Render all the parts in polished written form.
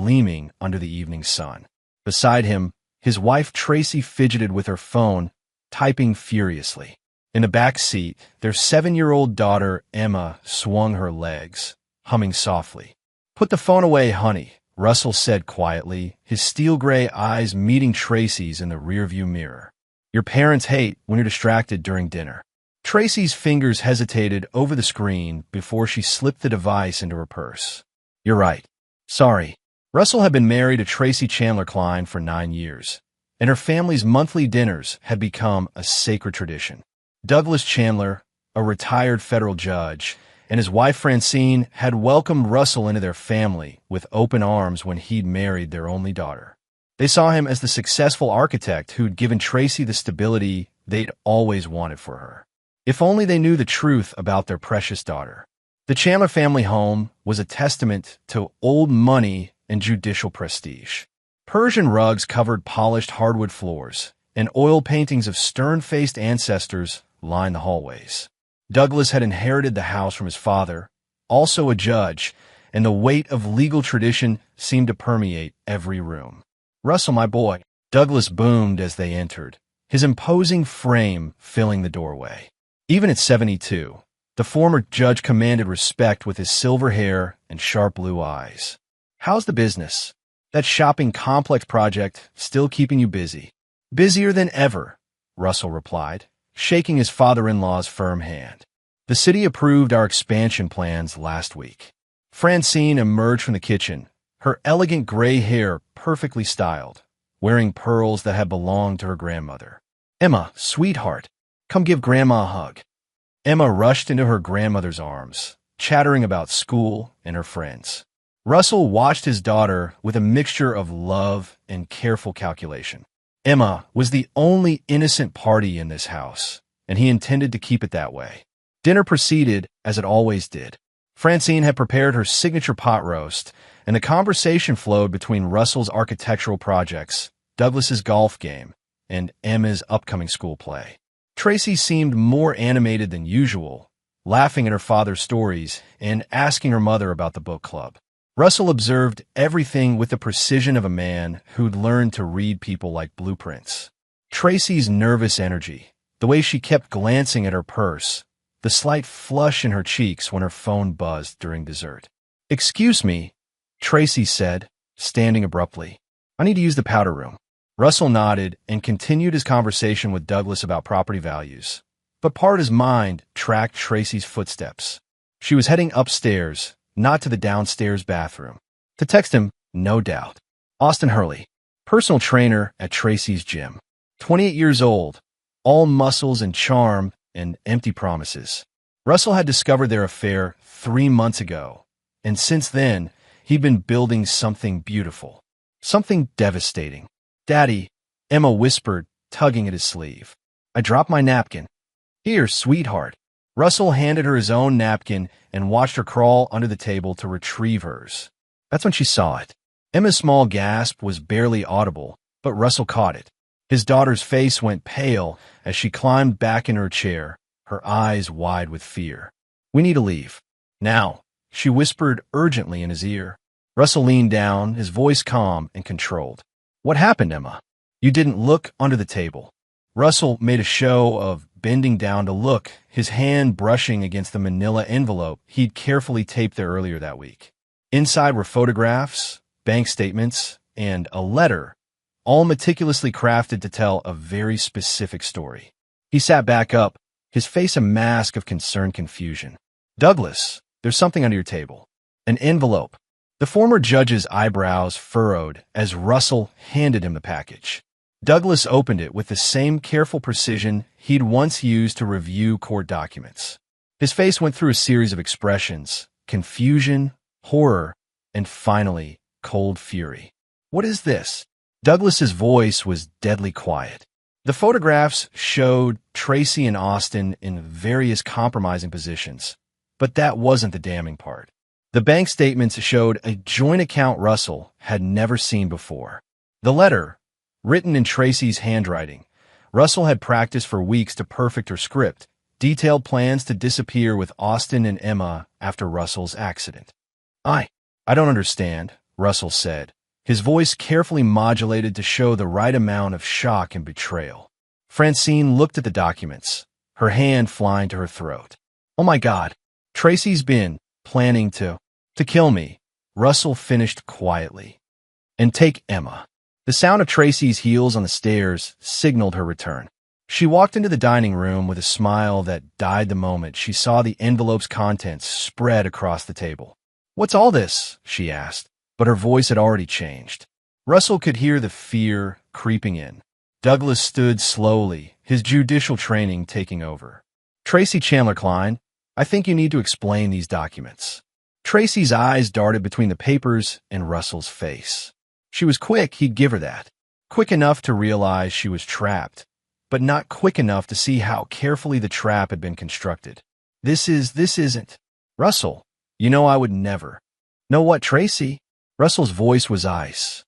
gleaming under the evening sun. Beside him, his wife Tracy fidgeted with her phone, typing furiously. In the back seat, their 7-year-old daughter, Emma, swung her legs, humming softly. "Put the phone away, honey," Russell said quietly, his steel-gray eyes meeting Tracy's in the rearview mirror. "Your parents hate when you're distracted during dinner." Tracy's fingers hesitated over the screen before she slipped the device into her purse. "You're right. Sorry." Russell had been married to Tracy Chandler Klein for 9 years, and her family's monthly dinners had become a sacred tradition. Douglas Chandler, a retired federal judge, and his wife Francine had welcomed Russell into their family with open arms when he'd married their only daughter. They saw him as the successful architect who'd given Tracy the stability they'd always wanted for her. If only they knew the truth about their precious daughter. The Chandler family home was a testament to old money and judicial prestige. Persian rugs covered polished hardwood floors, and oil paintings of stern-faced ancestors lined the hallways. Douglas had inherited the house from his father, also a judge, and the weight of legal tradition seemed to permeate every room. "Russell, my boy," Douglas boomed as they entered, his imposing frame filling the doorway. Even at 72, the former judge commanded respect with his silver hair and sharp blue eyes. "How's the business? That shopping complex project still keeping you busy?" "Busier than ever," Russell replied, shaking his father-in-law's firm hand. "The city approved our expansion plans last week." Francine emerged from the kitchen, her elegant gray hair perfectly styled, wearing pearls that had belonged to her grandmother. "Emma, sweetheart, come give Grandma a hug." Emma rushed into her grandmother's arms, chattering about school and her friends. Russell watched his daughter with a mixture of love and careful calculation. Emma was the only innocent party in this house, and he intended to keep it that way. Dinner proceeded as it always did. Francine had prepared her signature pot roast, and the conversation flowed between Russell's architectural projects, Douglas's golf game, and Emma's upcoming school play. Tracy seemed more animated than usual, laughing at her father's stories and asking her mother about the book club. Russell observed everything with the precision of a man who'd learned to read people like blueprints. Tracy's nervous energy, the way she kept glancing at her purse, the slight flush in her cheeks when her phone buzzed during dessert. "Excuse me," Tracy said, standing abruptly. "I need to use the powder room." Russell nodded and continued his conversation with Douglas about property values. But part of his mind tracked Tracy's footsteps. She was heading upstairs, not to the downstairs bathroom. To text him, no doubt. Austin Hurley, personal trainer at Tracy's gym. 28 years old, all muscles and charm and empty promises. Russell had discovered their affair 3 months ago, and since then, he'd been building something beautiful, something devastating. "Daddy," Emma whispered, tugging at his sleeve. "I dropped my napkin." "Here, sweetheart." Russell handed her his own napkin and watched her crawl under the table to retrieve hers. That's when she saw it. Emma's small gasp was barely audible, but Russell caught it. His daughter's face went pale as she climbed back in her chair, her eyes wide with fear. "We need to leave. Now," she whispered urgently in his ear. Russell leaned down, his voice calm and controlled. "What happened, Emma? You didn't look under the table." Russell made a show of bending down to look, his hand brushing against the manila envelope he'd carefully taped there earlier that week. Inside were photographs, bank statements, and a letter, all meticulously crafted to tell a very specific story. He sat back up, his face a mask of concerned confusion. "Douglas, there's something under your table." An envelope. The former judge's eyebrows furrowed as Russell handed him the package. Douglas opened it with the same careful precision he'd once used to review court documents. His face went through a series of expressions: confusion, horror, and finally, cold fury. "What is this?" Douglas's voice was deadly quiet. The photographs showed Tracy and Austin in various compromising positions, but that wasn't the damning part. The bank statements showed a joint account Russell had never seen before. The letter, written in Tracy's handwriting, Russell had practiced for weeks to perfect her script, detailed plans to disappear with Austin and Emma after Russell's accident. I don't understand," Russell said, his voice carefully modulated to show the right amount of shock and betrayal. Francine looked at the documents, her hand flying to her throat. Oh my God, Tracy's been planning to kill me, Russell finished quietly. And take Emma. The sound of Tracy's heels on the stairs signaled her return. She walked into the dining room with a smile that died the moment she saw the envelope's contents spread across the table. What's all this? She asked, but her voice had already changed. Russell could hear the fear creeping in. Douglas stood slowly, his judicial training taking over. Tracy Chandler Klein, I think you need to explain these documents. Tracy's eyes darted between the papers and Russell's face. She was quick, he'd give her that. Quick enough to realize she was trapped, but not quick enough to see how carefully the trap had been constructed. This isn't. Russell, you know I would never. Know what, Tracy? Russell's voice was ice.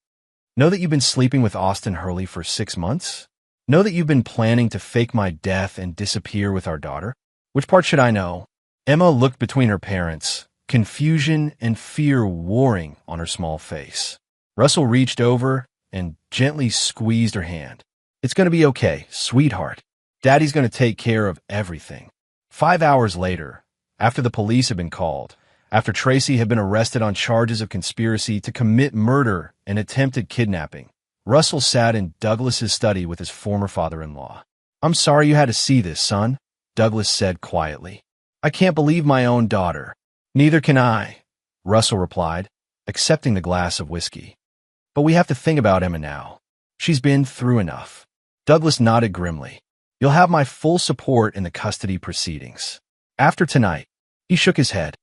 Know that you've been sleeping with Austin Hurley for 6 months? Know that you've been planning to fake my death and disappear with our daughter? Which part should I know? Emma looked between her parents, confusion and fear warring on her small face. Russell reached over and gently squeezed her hand. It's going to be okay, sweetheart. Daddy's going to take care of everything. 5 hours later, after the police had been called, after Tracy had been arrested on charges of conspiracy to commit murder and attempted kidnapping, Russell sat in Douglas's study with his former father-in-law. I'm sorry you had to see this, son, Douglas said quietly. I can't believe my own daughter. Neither can I, Russell replied, accepting the glass of whiskey. But we have to think about Emma now. She's been through enough. Douglas nodded grimly. You'll have my full support in the custody proceedings. After tonight, he shook his head.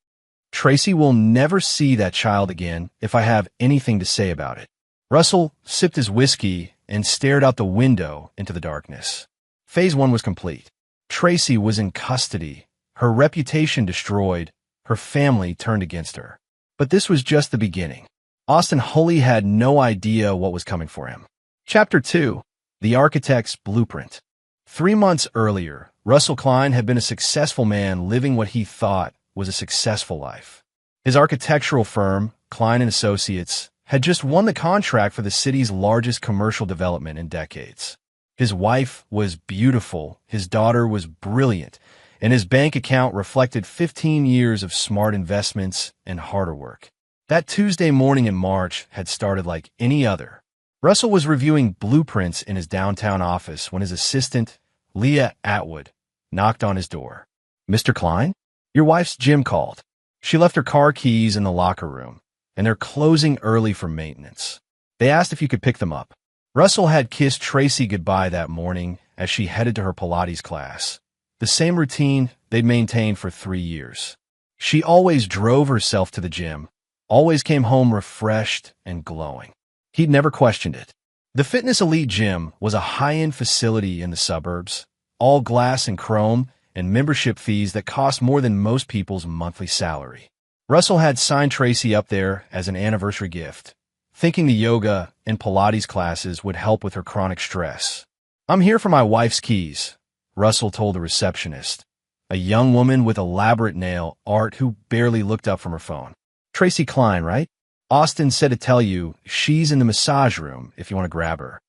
Tracy will never see that child again if I have anything to say about it. Russell sipped his whiskey and stared out the window into the darkness. Phase 1 was complete. Tracy was in custody, her reputation destroyed, her family turned against her. But this was just the beginning. Austin Hurley had no idea what was coming for him. Chapter 2. The Architect's Blueprint. 3 months earlier, Russell Klein had been a successful man living what he thought was a successful life. His architectural firm, Klein & Associates, had just won the contract for the city's largest commercial development in decades. His wife was beautiful, his daughter was brilliant, and his bank account reflected 15 years of smart investments and harder work. That Tuesday morning in March had started like any other. Russell was reviewing blueprints in his downtown office when his assistant, Leah Atwood, knocked on his door. Mr. Klein? Your wife's gym called. She left her car keys in the locker room, and they're closing early for maintenance. They asked if you could pick them up. Russell had kissed Tracy goodbye that morning as she headed to her Pilates class, the same routine they'd maintained for 3 years. She always drove herself to the gym, always came home refreshed and glowing. He'd never questioned it. The Fitness Elite Gym was a high-end facility in the suburbs, all glass and chrome, and membership fees that cost more than most people's monthly salary. Russell had signed Tracy up there as an anniversary gift, thinking the yoga and Pilates classes would help with her chronic stress. I'm here for my wife's keys, Russell told the receptionist, a young woman with elaborate nail art who barely looked up from her phone. Tracy Klein, right? Austin said to tell you she's in the massage room if you want to grab her.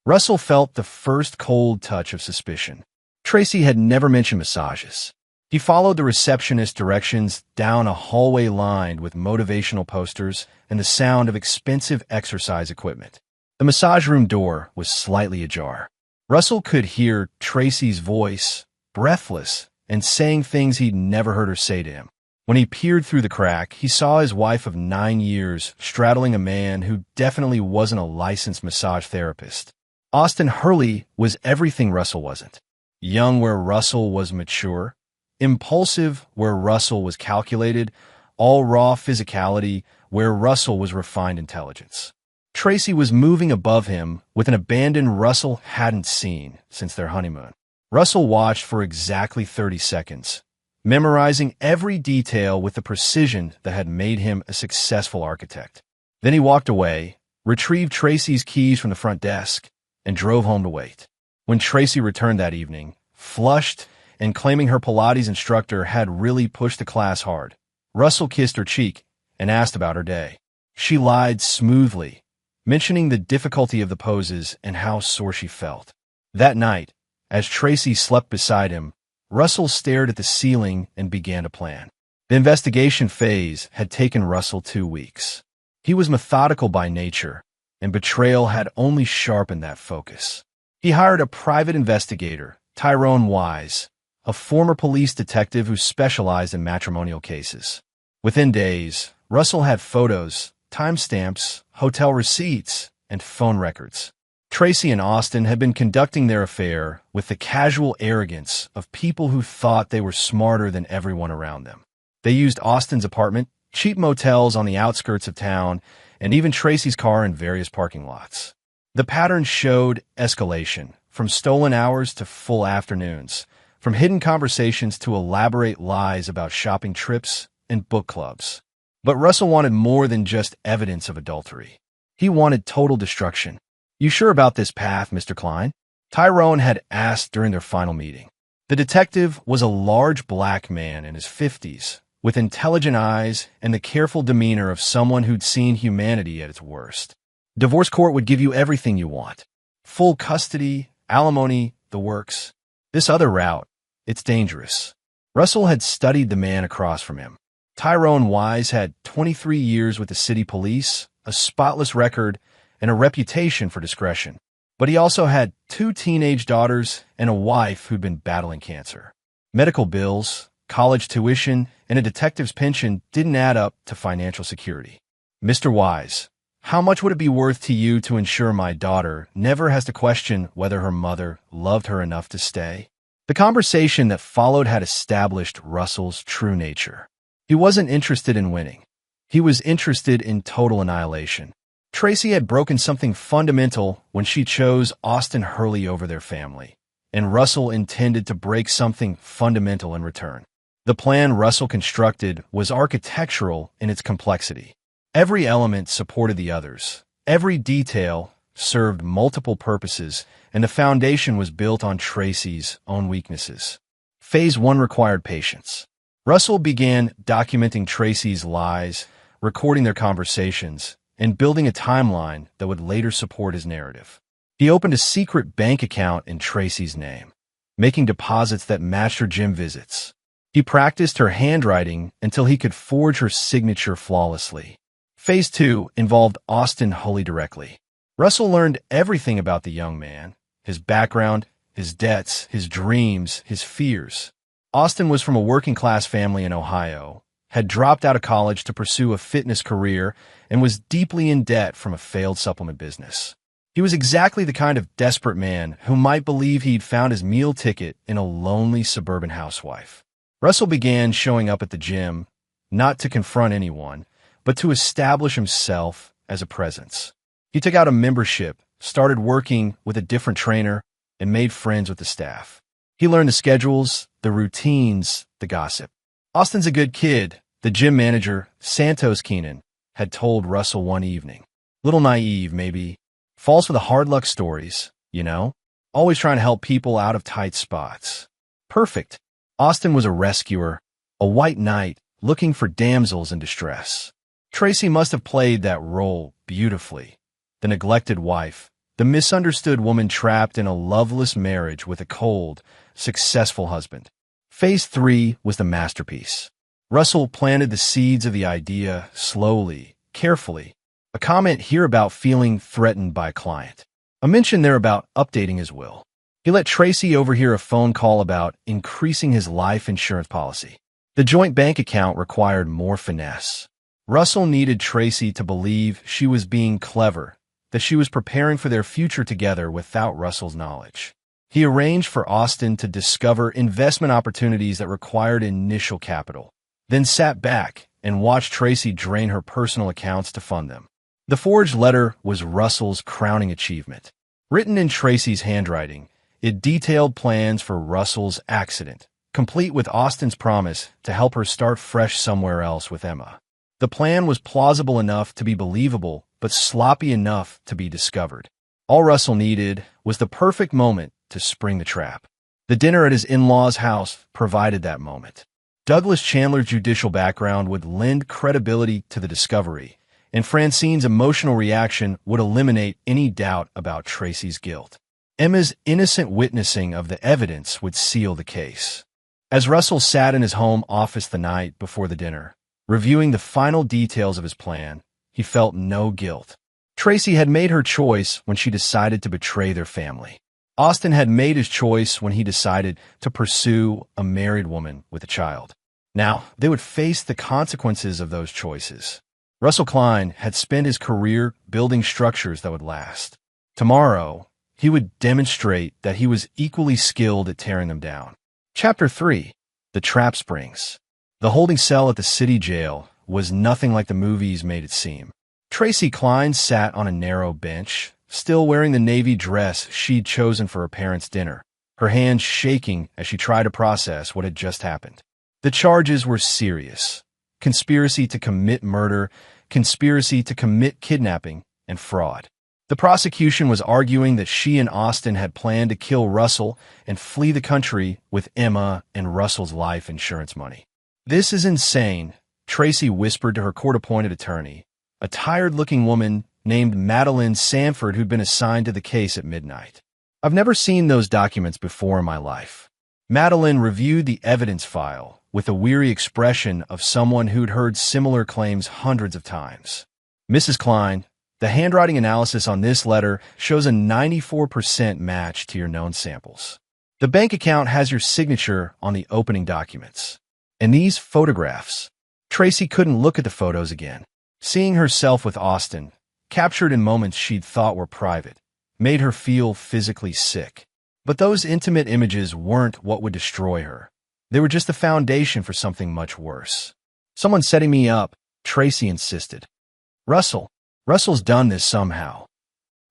Russell felt the first cold touch of suspicion. Tracy had never mentioned massages. He followed the receptionist's directions down a hallway lined with motivational posters and the sound of expensive exercise equipment. The massage room door was slightly ajar. Russell could hear Tracy's voice, breathless, and saying things he'd never heard her say to him. When he peered through the crack, he saw his wife of 9 years straddling a man who definitely wasn't a licensed massage therapist. Austin Hurley was everything Russell wasn't. Young where Russell was mature, impulsive where Russell was calculated, all raw physicality where Russell was refined intelligence. Tracy was moving above him with an abandon Russell hadn't seen since their honeymoon. Russell watched for exactly 30 seconds, memorizing every detail with the precision that had made him a successful architect. Then he walked away, retrieved Tracy's keys from the front desk, and drove home to wait. When Tracy returned that evening, flushed and claiming her Pilates instructor had really pushed the class hard, Russell kissed her cheek and asked about her day. She lied smoothly, mentioning the difficulty of the poses and how sore she felt. That night, as Tracy slept beside him, Russell stared at the ceiling and began to plan. The investigation phase had taken Russell 2 weeks. He was methodical by nature, and betrayal had only sharpened that focus. He hired a private investigator, Tyrone Wise, a former police detective who specialized in matrimonial cases. Within days, Russell had photos, timestamps, hotel receipts, and phone records. Tracy and Austin had been conducting their affair with the casual arrogance of people who thought they were smarter than everyone around them. They used Austin's apartment, cheap motels on the outskirts of town, and even Tracy's car in various parking lots. The pattern showed escalation, from stolen hours to full afternoons, from hidden conversations to elaborate lies about shopping trips and book clubs. But Russell wanted more than just evidence of adultery. He wanted total destruction. "You sure about this path, Mr. Klein?" Tyrone had asked during their final meeting. The detective was a large black man in his 50s, with intelligent eyes and the careful demeanor of someone who'd seen humanity at its worst. "Divorce court would give you everything you want. Full custody, alimony, the works. This other route, it's dangerous." Russell had studied the man across from him. Tyrone Wise had 23 years with the city police, a spotless record, and a reputation for discretion. But he also had 2 teenage daughters and a wife who'd been battling cancer. Medical bills, college tuition, and a detective's pension didn't add up to financial security. "Mr. Wise, how much would it be worth to you to ensure my daughter never has to question whether her mother loved her enough to stay?" The conversation that followed had established Russell's true nature. He wasn't interested in winning. He was interested in total annihilation. Tracy had broken something fundamental when she chose Austin Hurley over their family, and Russell intended to break something fundamental in return. The plan Russell constructed was architectural in its complexity. Every element supported the others. Every detail served multiple purposes, and the foundation was built on Tracy's own weaknesses. Phase 1 required patience. Russell began documenting Tracy's lies, recording their conversations, and building a timeline that would later support his narrative. He opened a secret bank account in Tracy's name, making deposits that matched her gym visits. He practiced her handwriting until he could forge her signature flawlessly. Phase 2 involved Austin Hurley directly. Russell learned everything about the young man, his background, his debts, his dreams, his fears. Austin was from a working-class family in Ohio, had dropped out of college to pursue a fitness career, and was deeply in debt from a failed supplement business. He was exactly the kind of desperate man who might believe he'd found his meal ticket in a lonely suburban housewife. Russell began showing up at the gym, not to confront anyone, but to establish himself as a presence. He took out a membership, started working with a different trainer, and made friends with the staff. He learned the schedules, the routines, the gossip. "Austin's a good kid," the gym manager, Santos Keenan, had told Russell one evening. "Little naive, maybe. Falls for the hard luck stories, you know? Always trying to help people out of tight spots." Perfect. Austin was a rescuer, a white knight looking for damsels in distress. Tracy must have played that role beautifully. The neglected wife, the misunderstood woman trapped in a loveless marriage with a cold, successful husband. Phase 3 was the masterpiece. Russell planted the seeds of the idea slowly, carefully. A comment here about feeling threatened by a client. A mention there about updating his will. He let Tracy overhear a phone call about increasing his life insurance policy. The joint bank account required more finesse. Russell needed Tracy to believe she was being clever, that she was preparing for their future together without Russell's knowledge. He arranged for Austin to discover investment opportunities that required initial capital, then sat back and watched Tracy drain her personal accounts to fund them. The forged letter was Russell's crowning achievement. Written in Tracy's handwriting, it detailed plans for Russell's accident, complete with Austin's promise to help her start fresh somewhere else with Emma. The plan was plausible enough to be believable, but sloppy enough to be discovered. All Russell needed was the perfect moment to spring the trap. The dinner at his in-laws' house provided that moment. Douglas Chandler's judicial background would lend credibility to the discovery, and Francine's emotional reaction would eliminate any doubt about Tracy's guilt. Emma's innocent witnessing of the evidence would seal the case. As Russell sat in his home office the night before the dinner, reviewing the final details of his plan, he felt no guilt. Tracy had made her choice when she decided to betray their family. Austin had made his choice when he decided to pursue a married woman with a child. Now, they would face the consequences of those choices. Russell Klein had spent his career building structures that would last. Tomorrow, he would demonstrate that he was equally skilled at tearing them down. Chapter 3. The Trap Springs. The holding cell at the city jail was nothing like the movies made it seem. Tracy Klein sat on a narrow bench, still wearing the navy dress she'd chosen for her parents' dinner, her hands shaking as she tried to process what had just happened. The charges were serious: conspiracy to commit murder, conspiracy to commit kidnapping, and fraud. The prosecution was arguing that she and Austin had planned to kill Russell and flee the country with Emma and Russell's life insurance money. "This is insane," Tracy whispered to her court-appointed attorney, a tired-looking woman named Madeline Sanford who'd been assigned to the case at midnight. "I've never seen those documents before in my life." Madeline reviewed the evidence file with a weary expression of someone who'd heard similar claims hundreds of times. "Mrs. Klein, the handwriting analysis on this letter shows a 94% match to your known samples. The bank account has your signature on the opening documents. And these photographs." Tracy couldn't look at the photos again. Seeing herself with Austin, captured in moments she'd thought were private, made her feel physically sick. But those intimate images weren't what would destroy her. They were just the foundation for something much worse. "Someone's setting me up," Tracy insisted. Russell's done this somehow."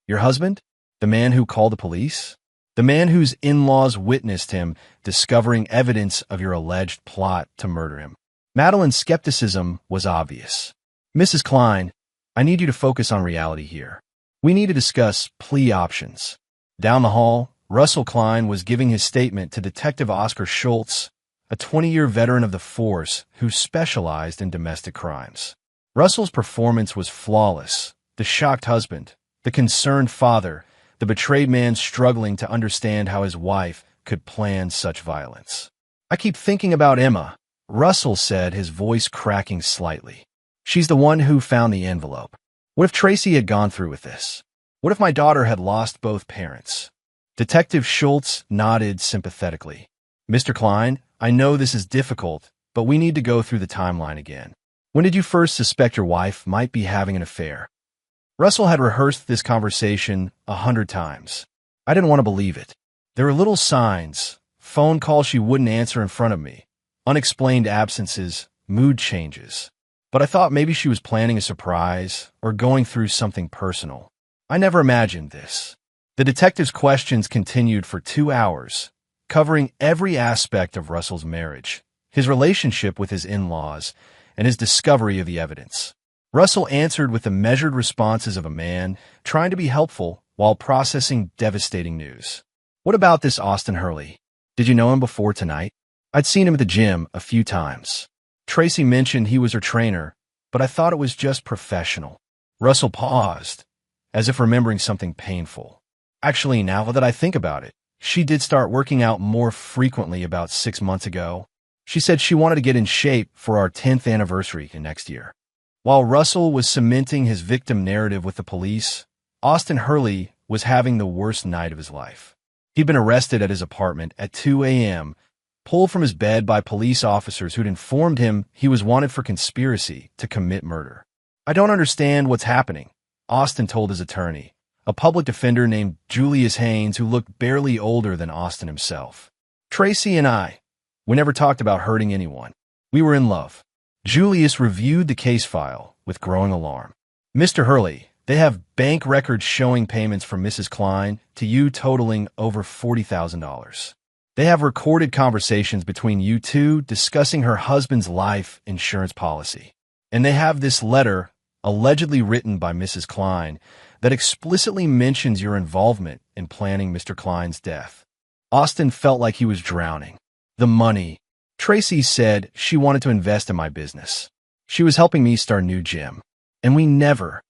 "Your husband? The man who called the police? The man whose in-laws witnessed him discovering evidence of your alleged plot to murder him?" Madeline's skepticism was obvious. "Mrs. Klein, I need you to focus on reality here. We need to discuss plea options." Down the hall, Russell Klein was giving his statement to Detective Oscar Schultz, a 20-year veteran of the force who specialized in domestic crimes. Russell's performance was flawless: the shocked husband, the concerned father, the betrayed man struggling to understand how his wife could plan such violence. "I keep thinking about Emma," Russell said, his voice cracking slightly. "She's the one who found the envelope. What if Tracy had gone through with this? What if my daughter had lost both parents?" Detective Schultz nodded sympathetically. "Mr. Klein, I know this is difficult, but we need to go through the timeline again. When did you first suspect your wife might be having an affair?" Russell had rehearsed this conversation 100 times. "I didn't want to believe it. There were little signs: phone calls she wouldn't answer in front of me, unexplained absences, mood changes. But I thought maybe she was planning a surprise or going through something personal. I never imagined this." The detective's questions continued for 2 hours, covering every aspect of Russell's marriage, his relationship with his in-laws, and his discovery of the evidence. Russell answered with the measured responses of a man trying to be helpful while processing devastating news. "What about this Austin Hurley? Did you know him before tonight?" "I'd seen him at the gym a few times. Tracy mentioned he was her trainer, but I thought it was just professional." Russell paused, as if remembering something painful. "Actually, now that I think about it, she did start working out more frequently about 6 months ago. She said she wanted to get in shape for our 10th anniversary next year." While Russell was cementing his victim narrative with the police, Austin Hurley was having the worst night of his life. He'd been arrested at his apartment at 2 a.m., pulled from his bed by police officers who'd informed him he was wanted for conspiracy to commit murder. "I don't understand what's happening," Austin told his attorney, a public defender named Julius Haynes who looked barely older than Austin himself. "Tracy and we never talked about hurting anyone. We were in love." Julius reviewed the case file with growing alarm. "Mr. Hurley, they have bank records showing payments from Mrs. Klein to you totaling over $40,000. They have recorded conversations between you two discussing her husband's life insurance policy. And they have this letter, allegedly written by Mrs. Klein, that explicitly mentions your involvement in planning Mr. Klein's death." Austin felt like he was drowning. "The money. Tracy said she wanted to invest in my business. She was helping me start a new gym. And we never,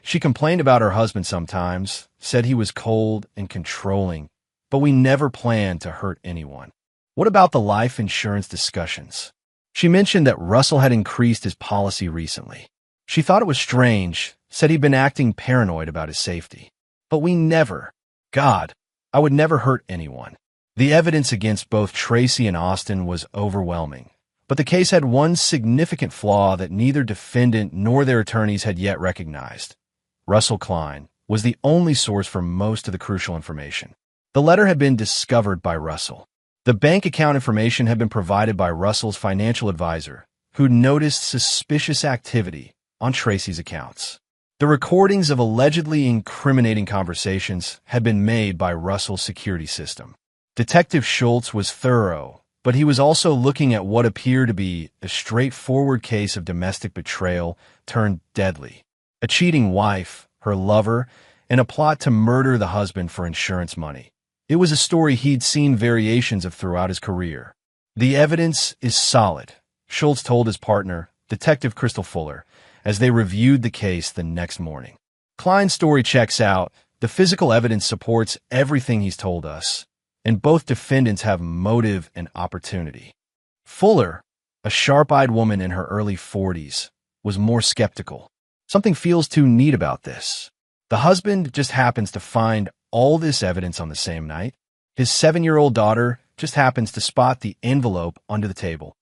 she complained about her husband sometimes, said he was cold and controlling, but we never planned to hurt anyone. What about the life insurance discussions? She mentioned that Russell had increased his policy recently. She thought it was strange, said he'd been acting paranoid about his safety. But we never, God, I would never hurt anyone. The evidence against both Tracy and Austin was overwhelming, but the case had one significant flaw that neither defendant nor their attorneys had yet recognized. Russell Klein was the only source for most of the crucial information. The letter had been discovered by Russell. The bank account information had been provided by Russell's financial advisor, who noticed suspicious activity on Tracy's accounts. The recordings of allegedly incriminating conversations had been made by Russell's security system. Detective Schultz was thorough, but he was also looking at what appeared to be a straightforward case of domestic betrayal turned deadly. A cheating wife, her lover, and a plot to murder the husband for insurance money. It was a story he'd seen variations of throughout his career. The evidence is solid, Schultz told his partner, Detective Crystal Fuller, as they reviewed the case the next morning. Klein's story checks out. The physical evidence supports everything he's told us, and both defendants have motive and opportunity. Fuller, a sharp-eyed woman in her early 40s, was more skeptical. Something feels too neat about this. The husband just happens to find all this evidence on the same night. His 7-year-old daughter just happens to spot the envelope under the table.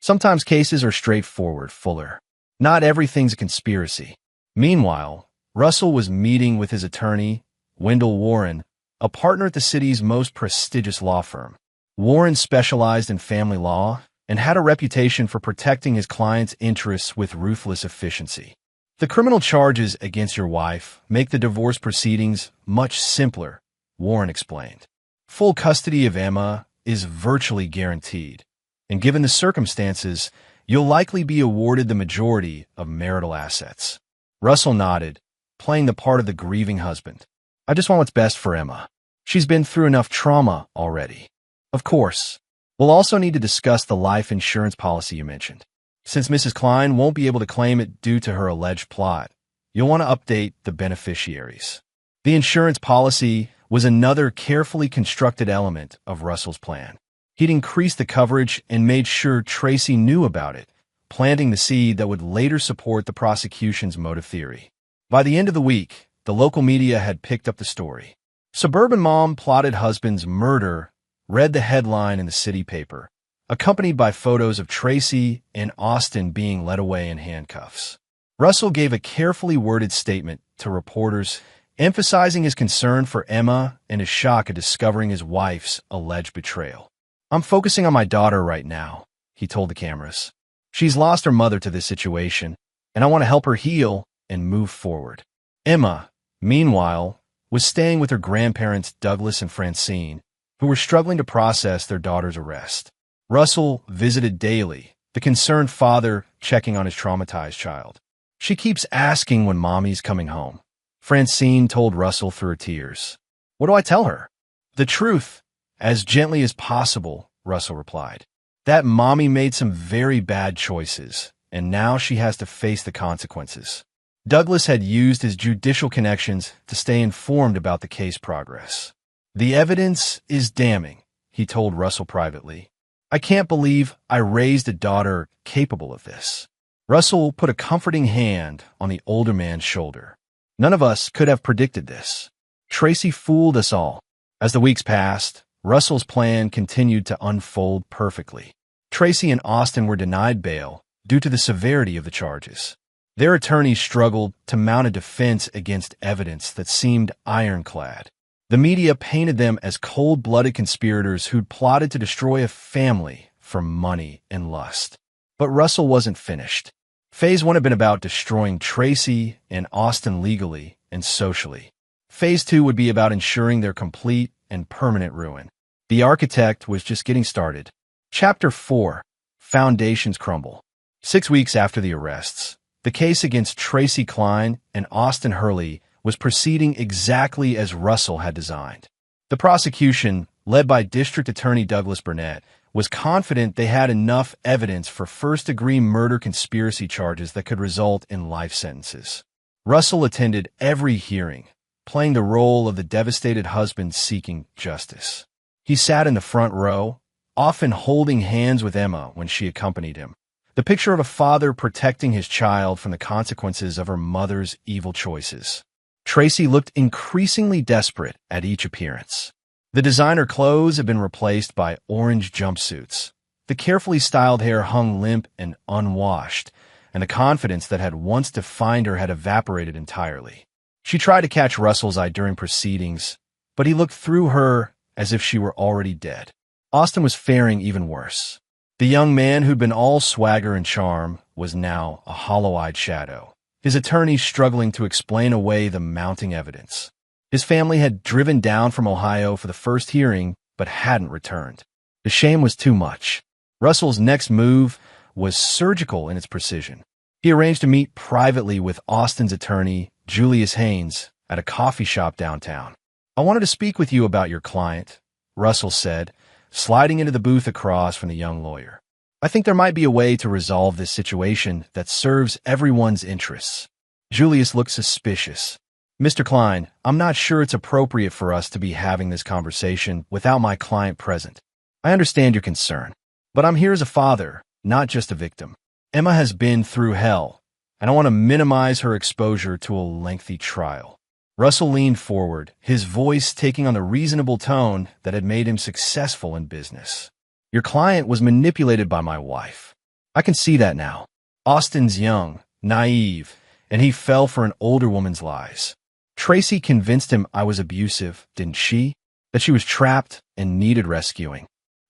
Sometimes cases are straightforward, Fuller. Not everything's a conspiracy. Meanwhile, Russell was meeting with his attorney, Wendell Warren, a partner at the city's most prestigious law firm. Warren specialized in family law and had a reputation for protecting his clients' interests with ruthless efficiency. The criminal charges against your wife make the divorce proceedings much simpler, Warren explained. Full custody of Emma is virtually guaranteed, and given the circumstances, you'll likely be awarded the majority of marital assets. Russell nodded, playing the part of the grieving husband. I just want what's best for Emma. She's been through enough trauma already. Of course, we'll also need to discuss the life insurance policy you mentioned. Since Mrs. Klein won't be able to claim it due to her alleged plot, you'll want to update the beneficiaries. The insurance policy was another carefully constructed element of Russell's plan. He'd increased the coverage and made sure Tracy knew about it, planting the seed that would later support the prosecution's motive theory. By the end of the week, the local media had picked up the story. Suburban mom plotted husband's murder read the headline in the city paper, accompanied by photos of Tracy and Austin being led away in handcuffs. Russell gave a carefully worded statement to reporters, emphasizing his concern for Emma and his shock at discovering his wife's alleged betrayal. I'm focusing on my daughter right now, he told the cameras. She's lost her mother to this situation, and I want to help her heal and move forward. Emma, meanwhile, was staying with her grandparents Douglas and Francine, who were struggling to process their daughter's arrest. Russell visited daily, the concerned father checking on his traumatized child. She keeps asking when mommy's coming home, Francine told Russell through her tears. What do I tell her? The truth. As gently as possible, Russell replied. That mommy made some very bad choices, and now she has to face the consequences. Douglas had used his judicial connections to stay informed about the case progress. The evidence is damning, he told Russell privately. I can't believe I raised a daughter capable of this. Russell put a comforting hand on the older man's shoulder. None of us could have predicted this. Tracy fooled us all. As the weeks passed, Russell's plan continued to unfold perfectly. Tracy and Austin were denied bail due to the severity of the charges. Their attorneys struggled to mount a defense against evidence that seemed ironclad. The media painted them as cold-blooded conspirators who'd plotted to destroy a family for money and lust. But Russell wasn't finished. Phase 1 had been about destroying Tracy and Austin legally and socially. Phase 2 would be about ensuring their complete and permanent ruin. The architect was just getting started. Chapter 4. Foundations Crumble. 6 weeks after the arrests, the case against Tracy Klein and Austin Hurley was proceeding exactly as Russell had designed. The prosecution, led by District Attorney Douglas Burnett, was confident they had enough evidence for first-degree murder conspiracy charges that could result in life sentences. Russell attended every hearing, playing the role of the devastated husband seeking justice. He sat in the front row, often holding hands with Emma when she accompanied him. The picture of a father protecting his child from the consequences of her mother's evil choices. Tracy looked increasingly desperate at each appearance. The designer clothes had been replaced by orange jumpsuits. The carefully styled hair hung limp and unwashed, and the confidence that had once defined her had evaporated entirely. She tried to catch Russell's eye during proceedings, but he looked through her as if she were already dead. Austin was faring even worse. The young man who'd been all swagger and charm was now a hollow-eyed shadow, his attorneys struggling to explain away the mounting evidence. His family had driven down from Ohio for the first hearing, but hadn't returned. The shame was too much. Russell's next move was surgical in its precision. He arranged to meet privately with Austin's attorney, Julius Haynes, at a coffee shop downtown. "I wanted to speak with you about your client," Russell said, sliding into the booth across from the young lawyer. "I think there might be a way to resolve this situation that serves everyone's interests." Julius looked suspicious. "Mr. Klein, I'm not sure it's appropriate for us to be having this conversation without my client present. I understand your concern, but I'm here as a father, not just a victim. Emma has been through hell, and I want to minimize her exposure to a lengthy trial." Russell leaned forward, his voice taking on the reasonable tone that had made him successful in business. "Your client was manipulated by my wife. I can see that now. Austin's young, naive, and he fell for an older woman's lies. Tracy convinced him I was abusive, didn't she? That she was trapped and needed rescuing."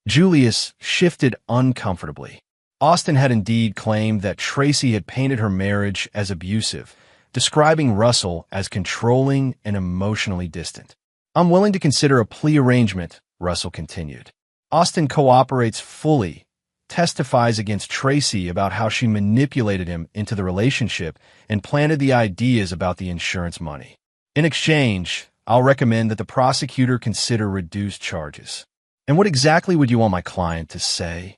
Julius shifted uncomfortably. Austin had indeed claimed that Tracy had painted her marriage as abusive, describing Russell as controlling and emotionally distant. "I'm willing to consider a plea arrangement," Russell continued. "Austin cooperates fully, testifies against Tracy about how she manipulated him into the relationship and planted the ideas about the insurance money. In exchange, I'll recommend that the prosecutor consider reduced charges." "And what exactly would you want my client to say?"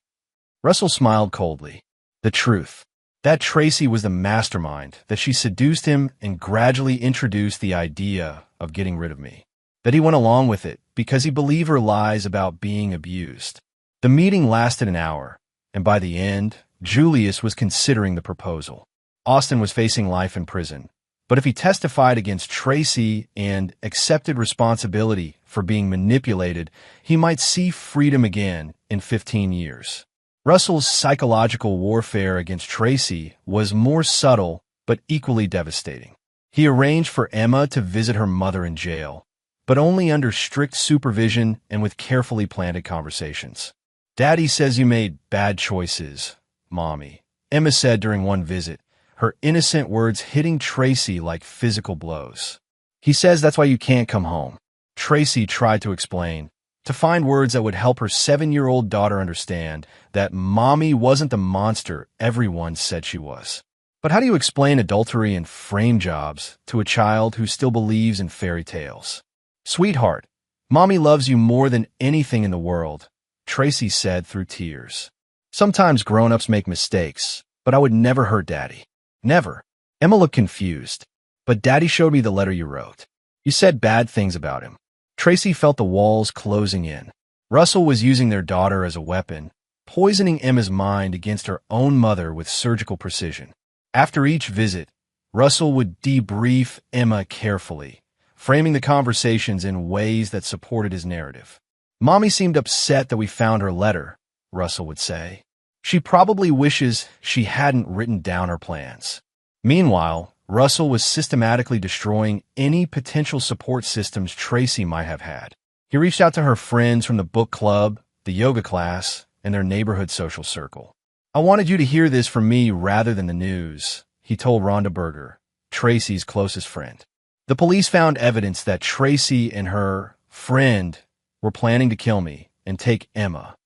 Russell smiled coldly. "The truth. That Tracy was the mastermind, that she seduced him and gradually introduced the idea of getting rid of me. That he went along with it because he believed her lies about being abused." The meeting lasted an hour, and by the end, Julius was considering the proposal. Austin was facing life in prison, but if he testified against Tracy and accepted responsibility for being manipulated, he might see freedom again in 15 years. Russell's psychological warfare against Tracy was more subtle but equally devastating. He arranged for Emma to visit her mother in jail, but only under strict supervision and with carefully planned conversations. "Daddy says you made bad choices, Mommy," Emma said during one visit, her innocent words hitting Tracy like physical blows. "He says that's why you can't come home." Tracy tried to explain, to find words that would help her 7-year-old daughter understand that Mommy wasn't the monster everyone said she was. But how do you explain adultery and frame jobs to a child who still believes in fairy tales? "Sweetheart, Mommy loves you more than anything in the world," Tracy said through tears. "Sometimes grown-ups make mistakes, but I would never hurt Daddy. Never." Emma looked confused. "But Daddy showed me the letter you wrote. You said bad things about him." Tracy felt the walls closing in. Russell was using their daughter as a weapon, poisoning Emma's mind against her own mother with surgical precision. After each visit, Russell would debrief Emma carefully, framing the conversations in ways that supported his narrative. "Mommy seemed upset that we found her letter," Russell would say. "She probably wishes she hadn't written down her plans." Meanwhile, Russell was systematically destroying any potential support systems Tracy might have had. He reached out to her friends from the book club, the yoga class, and their neighborhood social circle. "I wanted you to hear this from me rather than the news," he told Rhonda Berger, Tracy's closest friend. "The police found evidence that Tracy and her friend were planning to kill me and take Emma."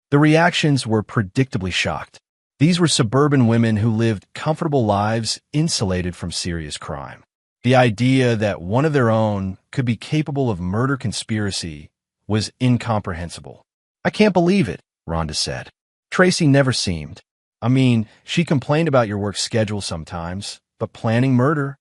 The reactions were predictably shocked. These were suburban women who lived comfortable lives insulated from serious crime. The idea that one of their own could be capable of murder conspiracy was incomprehensible. "I can't believe it," Rhonda said. Tracy never seemed. I mean, she complained about your work schedule sometimes, but planning murder?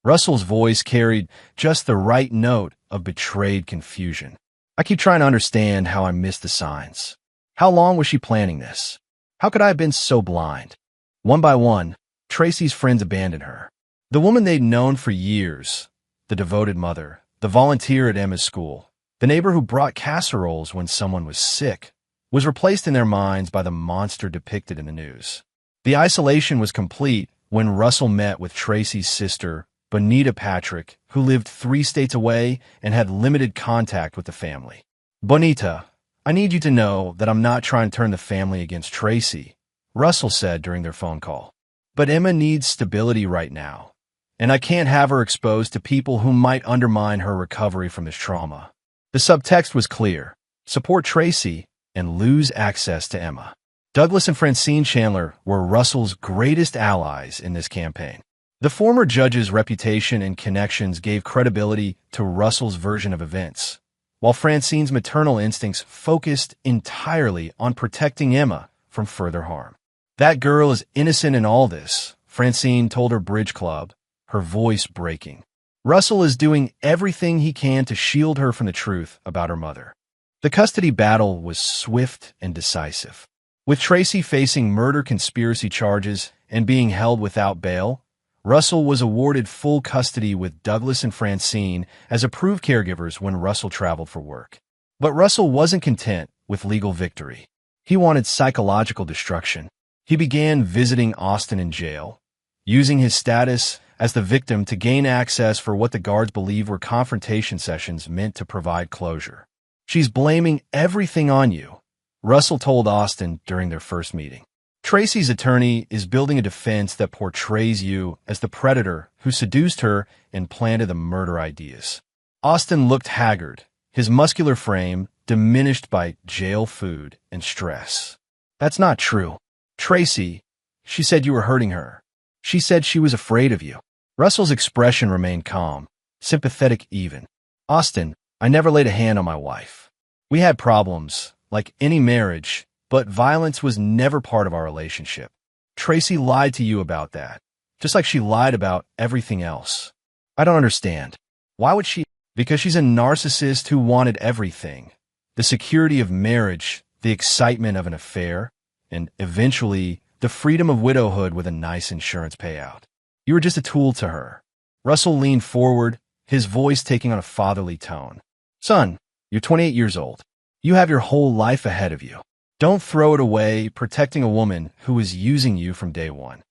Russell's voice carried just the right note of betrayed confusion. I keep trying to understand how I missed the signs. How long was she planning this? How could I have been so blind? One by one, Tracy's friends abandoned her. The woman they'd known for years, the devoted mother, the volunteer at Emma's school, the neighbor who brought casseroles when someone was sick, was replaced in their minds by the monster depicted in the news. The isolation was complete when Russell met with Tracy's sister, Bonita Patrick, who lived 3 states away and had limited contact with the family. Bonita, I need you to know that I'm not trying to turn the family against Tracy, Russell said during their phone call. But Emma needs stability right now, and I can't have her exposed to people who might undermine her recovery from this trauma. The subtext was clear: support Tracy and lose access to Emma. Douglas and Francine Chandler were Russell's greatest allies in this campaign. The former judge's reputation and connections gave credibility to Russell's version of events, while Francine's maternal instincts focused entirely on protecting Emma from further harm. That girl is innocent in all this, Francine told her bridge club, her voice breaking. Russell is doing everything he can to shield her from the truth about her mother. The custody battle was swift and decisive. With Tracy facing murder conspiracy charges and being held without bail, Russell was awarded full custody with Douglas and Francine as approved caregivers when Russell traveled for work. But Russell wasn't content with legal victory. He wanted psychological destruction. He began visiting Austin in jail, using his status as the victim to gain access for what the guards believe were confrontation sessions meant to provide closure. She's blaming everything on you, Russell told Austin during their first meeting. Tracy's attorney is building a defense that portrays you as the predator who seduced her and planted the murder ideas. Austin looked haggard, his muscular frame diminished by jail food and stress. That's not true. Tracy, she said you were hurting her. She said she was afraid of you. Russell's expression remained calm, sympathetic even. Austin, I never laid a hand on my wife. We had problems, like any marriage, but violence was never part of our relationship. Tracy lied to you about that, just like she lied about everything else. I don't understand. Why would she? Because she's a narcissist who wanted everything. The security of marriage, the excitement of an affair, and eventually the freedom of widowhood with a nice insurance payout. You were just a tool to her. Russell leaned forward, his voice taking on a fatherly tone. Son, you're 28 years old. You have your whole life ahead of you. Don't throw it away protecting a woman who was using you from day one.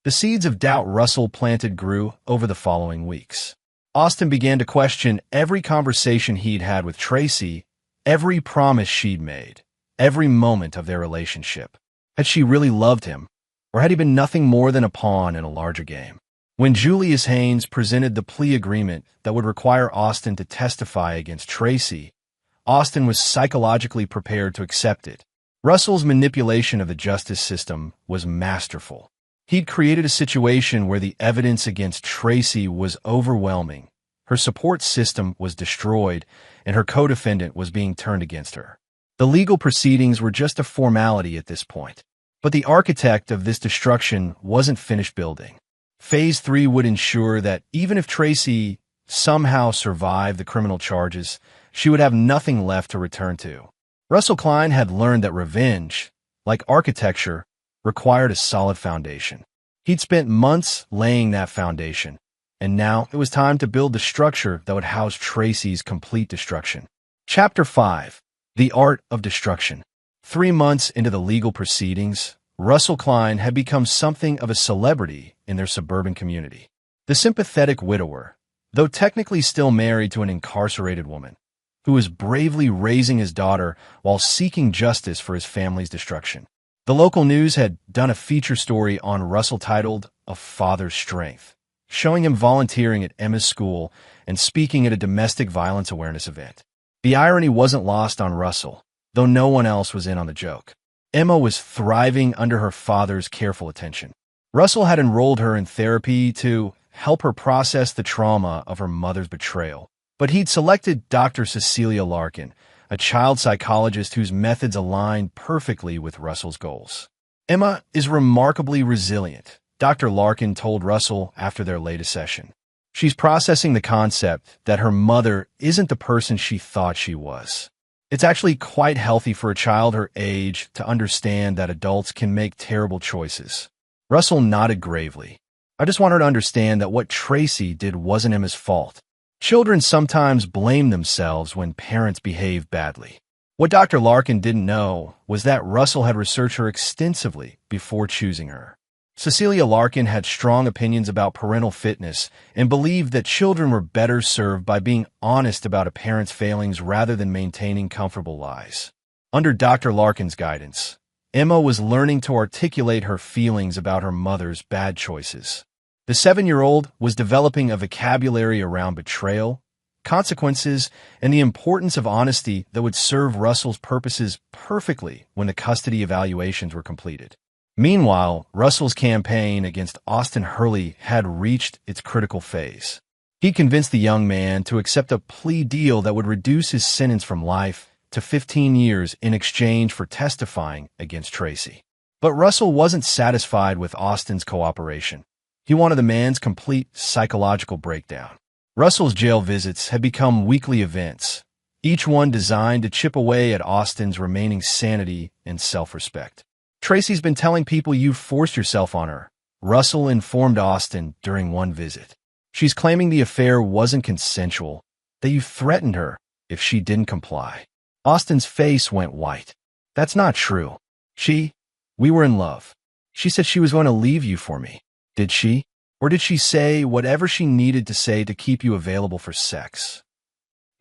The seeds of doubt Russell planted grew over the following weeks. Austin began to question every conversation he'd had with Tracy, every promise she'd made, every moment of their relationship. Had she really loved him, or had he been nothing more than a pawn in a larger game? When Julius Haynes presented the plea agreement that would require Austin to testify against Tracy, Austin was psychologically prepared to accept it. Russell's manipulation of the justice system was masterful. He'd created a situation where the evidence against Tracy was overwhelming, her support system was destroyed, and her co-defendant was being turned against her. The legal proceedings were just a formality at this point. But the architect of this destruction wasn't finished building. Phase 3 would ensure that even if Tracy somehow survived the criminal charges, she would have nothing left to return to. Russell Klein had learned that revenge, like architecture, required a solid foundation. He'd spent months laying that foundation, and now it was time to build the structure that would house Tracy's complete destruction. Chapter 5: The Art of Destruction. 3 months into the legal proceedings, Russell Klein had become something of a celebrity in their suburban community. The sympathetic widower, though technically still married to an incarcerated woman, who was bravely raising his daughter while seeking justice for his family's destruction. The local news had done a feature story on Russell titled A Father's Strength, showing him volunteering at Emma's school and speaking at a domestic violence awareness event. The irony wasn't lost on Russell, though no one else was in on the joke. Emma was thriving under her father's careful attention. Russell had enrolled her in therapy to help her process the trauma of her mother's betrayal. But he'd selected Dr. Cecilia Larkin, a child psychologist whose methods aligned perfectly with Russell's goals. Emma is remarkably resilient, Dr. Larkin told Russell after their latest session. She's processing the concept that her mother isn't the person she thought she was. It's actually quite healthy for a child her age to understand that adults can make terrible choices. Russell nodded gravely. I just want her to understand that what Tracy did wasn't Emma's fault. Children sometimes blame themselves when parents behave badly. What Dr. Larkin didn't know was that Russell had researched her extensively before choosing her. Cecilia Larkin had strong opinions about parental fitness and believed that children were better served by being honest about a parent's failings rather than maintaining comfortable lies. Under Dr. Larkin's guidance, Emma was learning to articulate her feelings about her mother's bad choices. The 7-year-old was developing a vocabulary around betrayal, consequences, and the importance of honesty that would serve Russell's purposes perfectly when the custody evaluations were completed. Meanwhile, Russell's campaign against Austin Hurley had reached its critical phase. He convinced the young man to accept a plea deal that would reduce his sentence from life to 15 years in exchange for testifying against Tracy. But Russell wasn't satisfied with Austin's cooperation. He wanted the man's complete psychological breakdown. Russell's jail visits had become weekly events, each one designed to chip away at Austin's remaining sanity and self-respect. Tracy's been telling people you forced yourself on her, Russell informed Austin during one visit. She's claiming the affair wasn't consensual, that you threatened her if she didn't comply. Austin's face went white. That's not true. We were in love. She said she was going to leave you for me. Did she? Or did she say whatever she needed to say to keep you available for sex?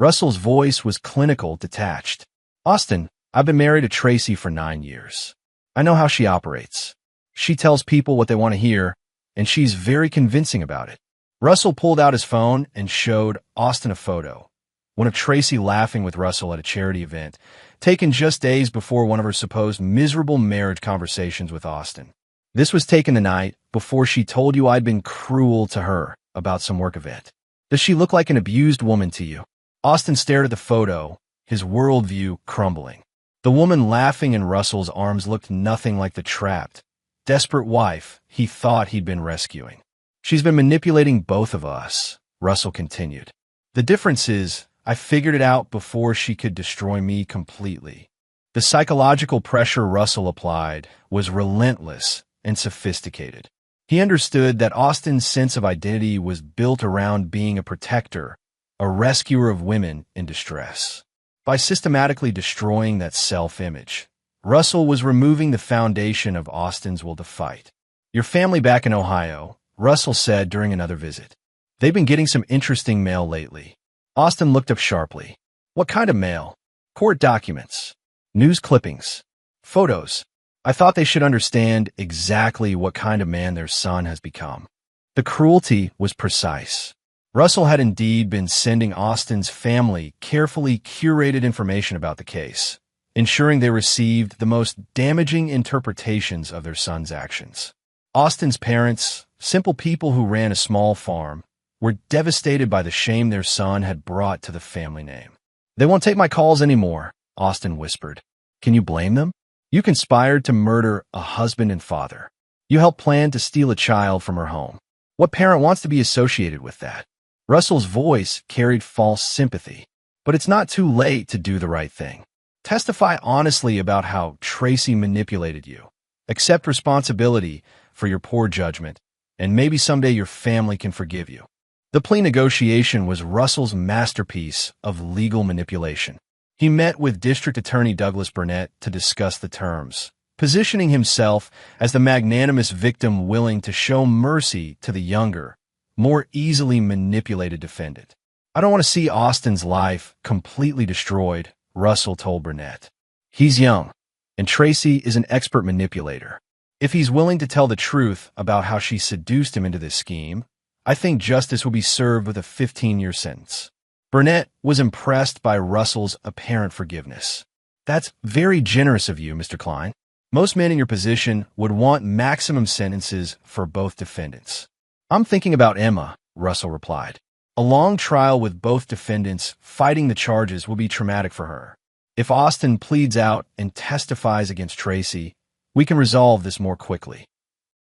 Russell's voice was clinical, detached. Austin, I've been married to Tracy for 9 years. I know how she operates. She tells people what they want to hear, and she's very convincing about it. Russell pulled out his phone and showed Austin a photo, one of Tracy laughing with Russell at a charity event, taken just days before one of her supposed miserable marriage conversations with Austin. This was taken the night before she told you I'd been cruel to her about some work event. Does she look like an abused woman to you? Austin stared at the photo, his worldview crumbling. The woman laughing in Russell's arms looked nothing like the trapped, desperate wife he thought he'd been rescuing. She's been manipulating both of us, Russell continued. The difference is, I figured it out before she could destroy me completely. The psychological pressure Russell applied was relentless and sophisticated. He understood that Austin's sense of identity was built around being a protector, a rescuer of women in distress. By systematically destroying that self-image, Russell was removing the foundation of Austin's will to fight. Your family back in Ohio, Russell said during another visit. They've been getting some interesting mail lately. Austin looked up sharply. What kind of mail? Court documents, news clippings, photos. I thought they should understand exactly what kind of man their son has become. The cruelty was precise. Russell had indeed been sending Austin's family carefully curated information about the case, ensuring they received the most damaging interpretations of their son's actions. Austin's parents, simple people who ran a small farm, were devastated by the shame their son had brought to the family name. They won't take my calls anymore, Austin whispered. Can you blame them? You conspired to murder a husband and father. You helped plan to steal a child from her home. What parent wants to be associated with that? Russell's voice carried false sympathy. But it's not too late to do the right thing. Testify honestly about how Tracy manipulated you. Accept responsibility for your poor judgment, and maybe someday your family can forgive you. The plea negotiation was Russell's masterpiece of legal manipulation. He met with District Attorney Douglas Burnett to discuss the terms, positioning himself as the magnanimous victim willing to show mercy to the younger, more easily manipulated defendant. I don't want to see Austin's life completely destroyed, Russell told Burnett. He's young, and Tracy is an expert manipulator. If he's willing to tell the truth about how she seduced him into this scheme, I think justice will be served with a 15-year sentence. Burnett was impressed by Russell's apparent forgiveness. That's very generous of you, Mr. Klein. Most men in your position would want maximum sentences for both defendants. I'm thinking about Emma, Russell replied. A long trial with both defendants fighting the charges will be traumatic for her. If Austin pleads out and testifies against Tracy, we can resolve this more quickly.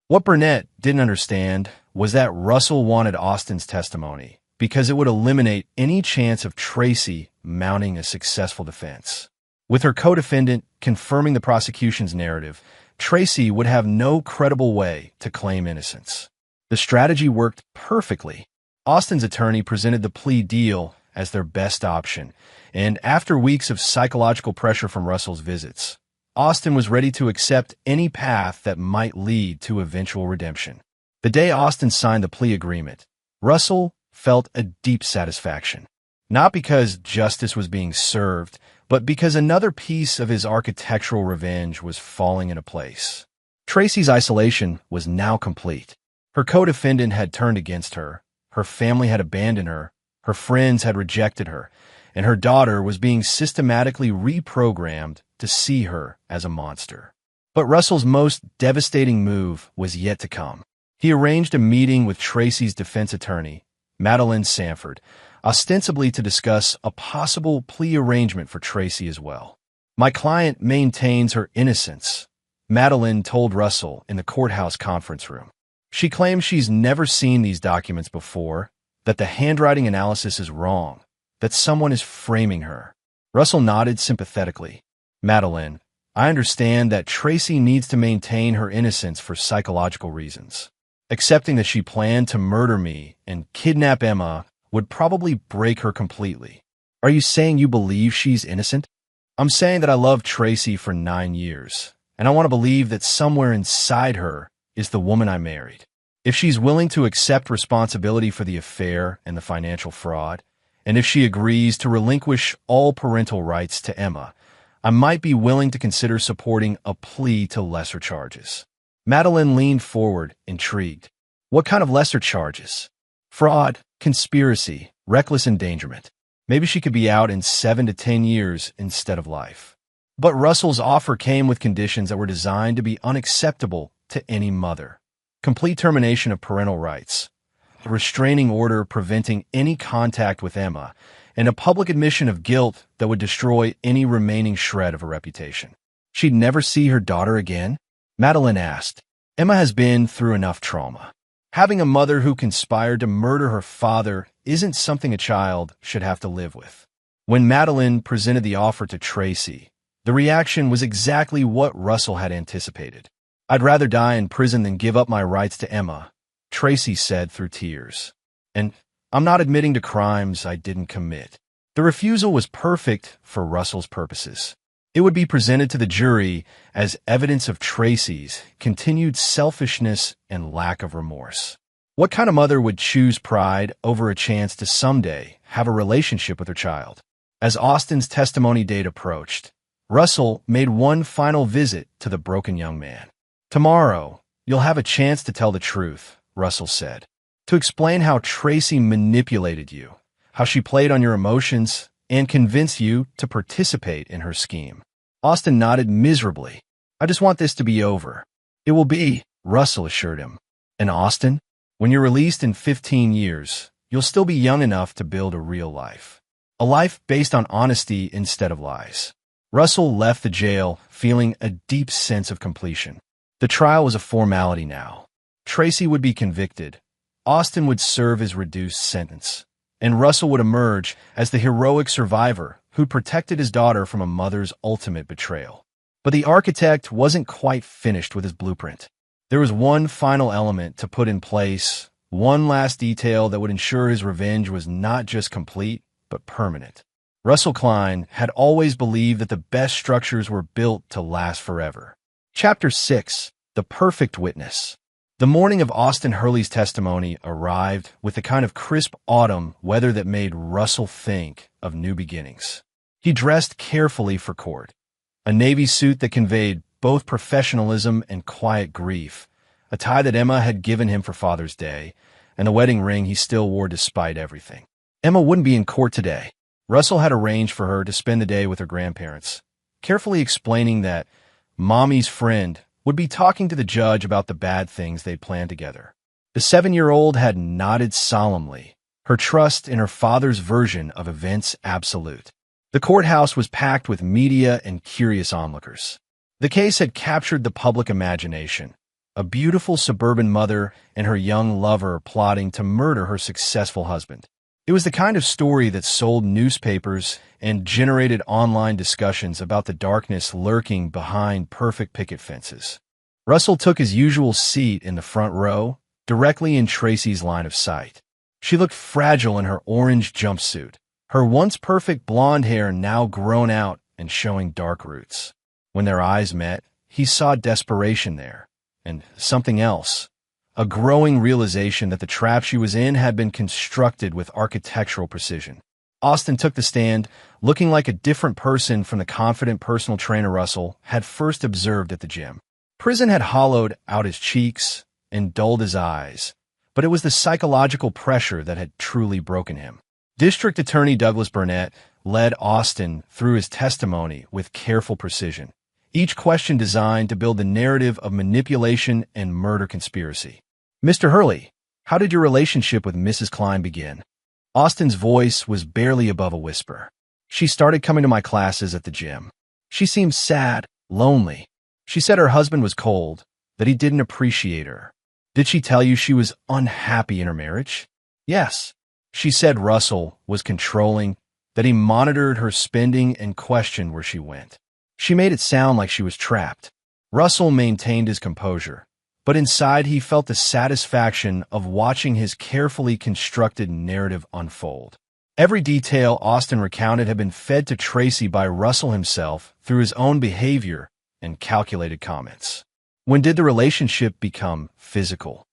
What Burnett didn't understand was that Russell wanted Austin's testimony because it would eliminate any chance of Tracy mounting a successful defense. With her co-defendant confirming the prosecution's narrative, Tracy would have no credible way to claim innocence. The strategy worked perfectly. Austin's attorney presented the plea deal as their best option, and after weeks of psychological pressure from Russell's visits, Austin was ready to accept any path that might lead to eventual redemption. The day Austin signed the plea agreement, Russell felt a deep satisfaction. Not because justice was being served, but because another piece of his architectural revenge was falling into place. Tracy's isolation was now complete. Her co-defendant had turned against her, her family had abandoned her, her friends had rejected her, and her daughter was being systematically reprogrammed to see her as a monster. But Russell's most devastating move was yet to come. He arranged a meeting with Tracy's defense attorney, Madeline Sanford, ostensibly to discuss a possible plea arrangement for Tracy as well. "My client maintains her innocence," Madeline told Russell in the courthouse conference room. She claims she's never seen these documents before, that the handwriting analysis is wrong, that someone is framing her. Russell nodded sympathetically. "Madeline, I understand that Tracy needs to maintain her innocence for psychological reasons. Accepting that she planned to murder me and kidnap Emma would probably break her completely. Are you saying you believe she's innocent?" "I'm saying that I loved Tracy for 9 years, and I want to believe that somewhere inside her is the woman I married. If she's willing to accept responsibility for the affair and the financial fraud, and if she agrees to relinquish all parental rights to Emma, I might be willing to consider supporting a plea to lesser charges." Madeline leaned forward, intrigued. "What kind of lesser charges?" "Fraud, conspiracy, reckless endangerment. Maybe she could be out in 7 to 10 years instead of life." But Russell's offer came with conditions that were designed to be unacceptable to any mother. Complete termination of parental rights, a restraining order preventing any contact with Emma, and a public admission of guilt that would destroy any remaining shred of her reputation. She'd never see her daughter again? Madeline asked. "Emma has been through enough trauma. Having a mother who conspired to murder her father isn't something a child should have to live with." When Madeline presented the offer to Tracy, the reaction was exactly what Russell had anticipated. "I'd rather die in prison than give up my rights to Emma," Tracy said through tears. "And I'm not admitting to crimes I didn't commit." The refusal was perfect for Russell's purposes. It would be presented to the jury as evidence of Tracy's continued selfishness and lack of remorse. What kind of mother would choose pride over a chance to someday have a relationship with her child? As Austin's testimony date approached, Russell made one final visit to the broken young man. "Tomorrow, you'll have a chance to tell the truth," Russell said. "To explain how Tracy manipulated you, how she played on your emotions, and convinced you to participate in her scheme." Austin nodded miserably. "I just want this to be over." "It will be," Russell assured him. "And Austin, when you're released in 15 years, you'll still be young enough to build a real life. A life based on honesty instead of lies." Russell left the jail feeling a deep sense of completion. The trial was a formality now. Tracy would be convicted, Austin would serve his reduced sentence, and Russell would emerge as the heroic survivor who protected his daughter from a mother's ultimate betrayal. But the architect wasn't quite finished with his blueprint. There was one final element to put in place, one last detail that would ensure his revenge was not just complete, but permanent. Russell Klein had always believed that the best structures were built to last forever. Chapter 6: The Perfect Witness. The morning of Austin Hurley's testimony arrived with the kind of crisp autumn weather that made Russell think of new beginnings. He dressed carefully for court, a navy suit that conveyed both professionalism and quiet grief, a tie that Emma had given him for Father's Day, and a wedding ring he still wore despite everything. Emma wouldn't be in court today. Russell had arranged for her to spend the day with her grandparents, carefully explaining that Mommy's friend would be talking to the judge about the bad things they'd planned together. The 7-year-old had nodded solemnly, her trust in her father's version of events absolute. The courthouse was packed with media and curious onlookers. The case had captured the public imagination. A beautiful suburban mother and her young lover plotting to murder her successful husband. It was the kind of story that sold newspapers and generated online discussions about the darkness lurking behind perfect picket fences. Russell took his usual seat in the front row, directly in Tracy's line of sight. She looked fragile in her orange jumpsuit, her once perfect blonde hair now grown out and showing dark roots. When their eyes met, he saw desperation there, and something else. A growing realization that the trap she was in had been constructed with architectural precision. Austin took the stand, looking like a different person from the confident personal trainer Russell had first observed at the gym. Prison had hollowed out his cheeks and dulled his eyes, but it was the psychological pressure that had truly broken him. District Attorney Douglas Burnett led Austin through his testimony with careful precision, each question designed to build the narrative of manipulation and murder conspiracy. Mr. Hurley, how did your relationship with Mrs. Klein begin? Austin's voice was barely above a whisper. She started coming to my classes at the gym. She seemed sad, lonely. She said her husband was cold, that he didn't appreciate her. Did she tell you she was unhappy in her marriage? Yes. She said Russell was controlling, that he monitored her spending and questioned where she went. She made it sound like she was trapped. Russell maintained his composure, but inside he felt the satisfaction of watching his carefully constructed narrative unfold. Every detail Austin recounted had been fed to Tracy by Russell himself through his own behavior and calculated comments. When did the relationship become physical?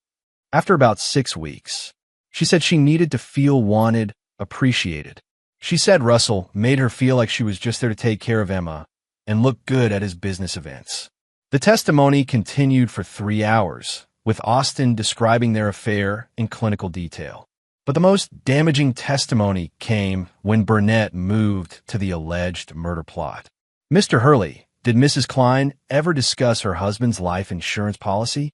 After about 6 weeks. She said she needed to feel wanted, appreciated. She said Russell made her feel like she was just there to take care of Emma and look good at his business events. The testimony continued for 3 hours, with Austin describing their affair in clinical detail. But the most damaging testimony came when Burnett moved to the alleged murder plot. Mr. Hurley, did Mrs. Klein ever discuss her husband's life insurance policy?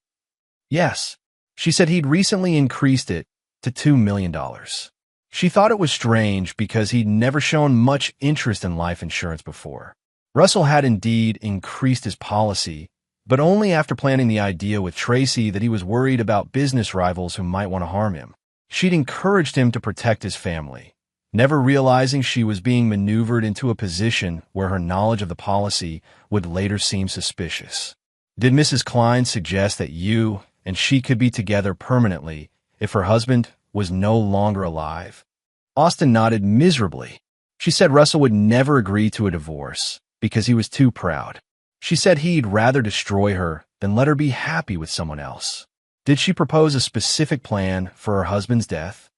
Yes. She said he'd recently increased it to $2 million. She thought it was strange because he'd never shown much interest in life insurance before. Russell had indeed increased his policy, but only after planning the idea with Tracy that he was worried about business rivals who might want to harm him. She'd encouraged him to protect his family, never realizing she was being maneuvered into a position where her knowledge of the policy would later seem suspicious. Did Mrs. Klein suggest that you and she could be together permanently if her husband was no longer alive? Austin nodded miserably. She said Russell would never agree to a divorce because he was too proud. She said he'd rather destroy her than let her be happy with someone else. Did she propose a specific plan for her husband's death?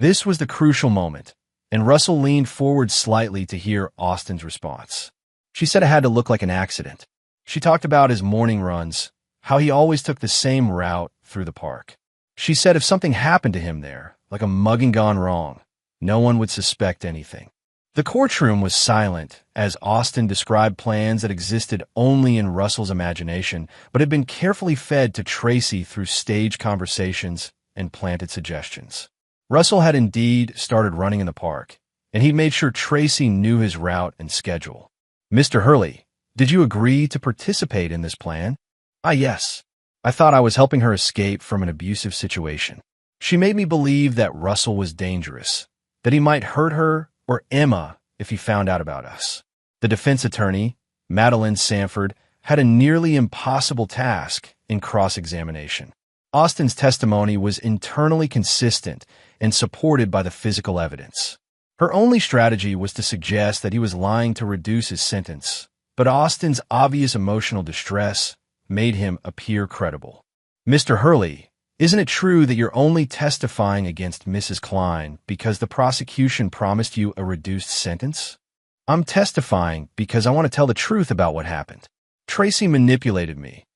This was the crucial moment, and Russell leaned forward slightly to hear Austin's response. She said it had to look like an accident. She talked about his morning runs, how he always took the same route through the park. She said if something happened to him there, like a mugging gone wrong, no one would suspect anything. The courtroom was silent as Austin described plans that existed only in Russell's imagination, but had been carefully fed to Tracy through staged conversations and planted suggestions. Russell had indeed started running in the park, and he'd made sure Tracy knew his route and schedule. Mr. Hurley, did you agree to participate in this plan? Yes. I thought I was helping her escape from an abusive situation. She made me believe that Russell was dangerous, that he might hurt her or Emma if he found out about us. The defense attorney, Madeline Sanford, had a nearly impossible task in cross-examination. Austin's testimony was internally consistent and supported by the physical evidence. Her only strategy was to suggest that he was lying to reduce his sentence, but Austin's obvious emotional distress made him appear credible. Mr. Hurley, isn't it true that you're only testifying against Mrs. Klein because the prosecution promised you a reduced sentence? I'm testifying because I want to tell the truth about what happened. Tracy manipulated me,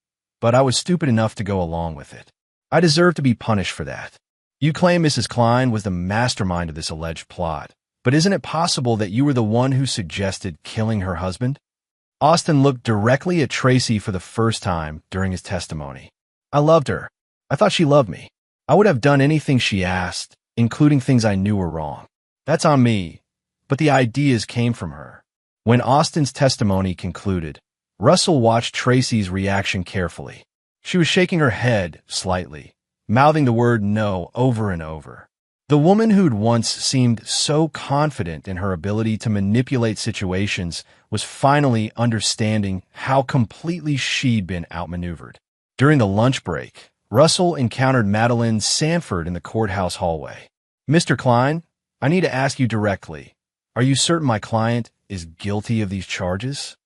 but I was stupid enough to go along with it. I deserve to be punished for that. You claim Mrs. Klein was the mastermind of this alleged plot, but isn't it possible that you were the one who suggested killing her husband? Austin looked directly at Tracy for the first time during his testimony. I loved her. I thought she loved me. I would have done anything she asked, including things I knew were wrong. That's on me, but the ideas came from her. When Austin's testimony concluded, Russell watched Tracy's reaction carefully. She was shaking her head slightly, mouthing the word no over and over. The woman who'd once seemed so confident in her ability to manipulate situations was finally understanding how completely she'd been outmaneuvered. During the lunch break, Russell encountered Madeline Sanford in the courthouse hallway. "Mr. Klein, I need to ask you directly. Are you certain my client is guilty of these charges?"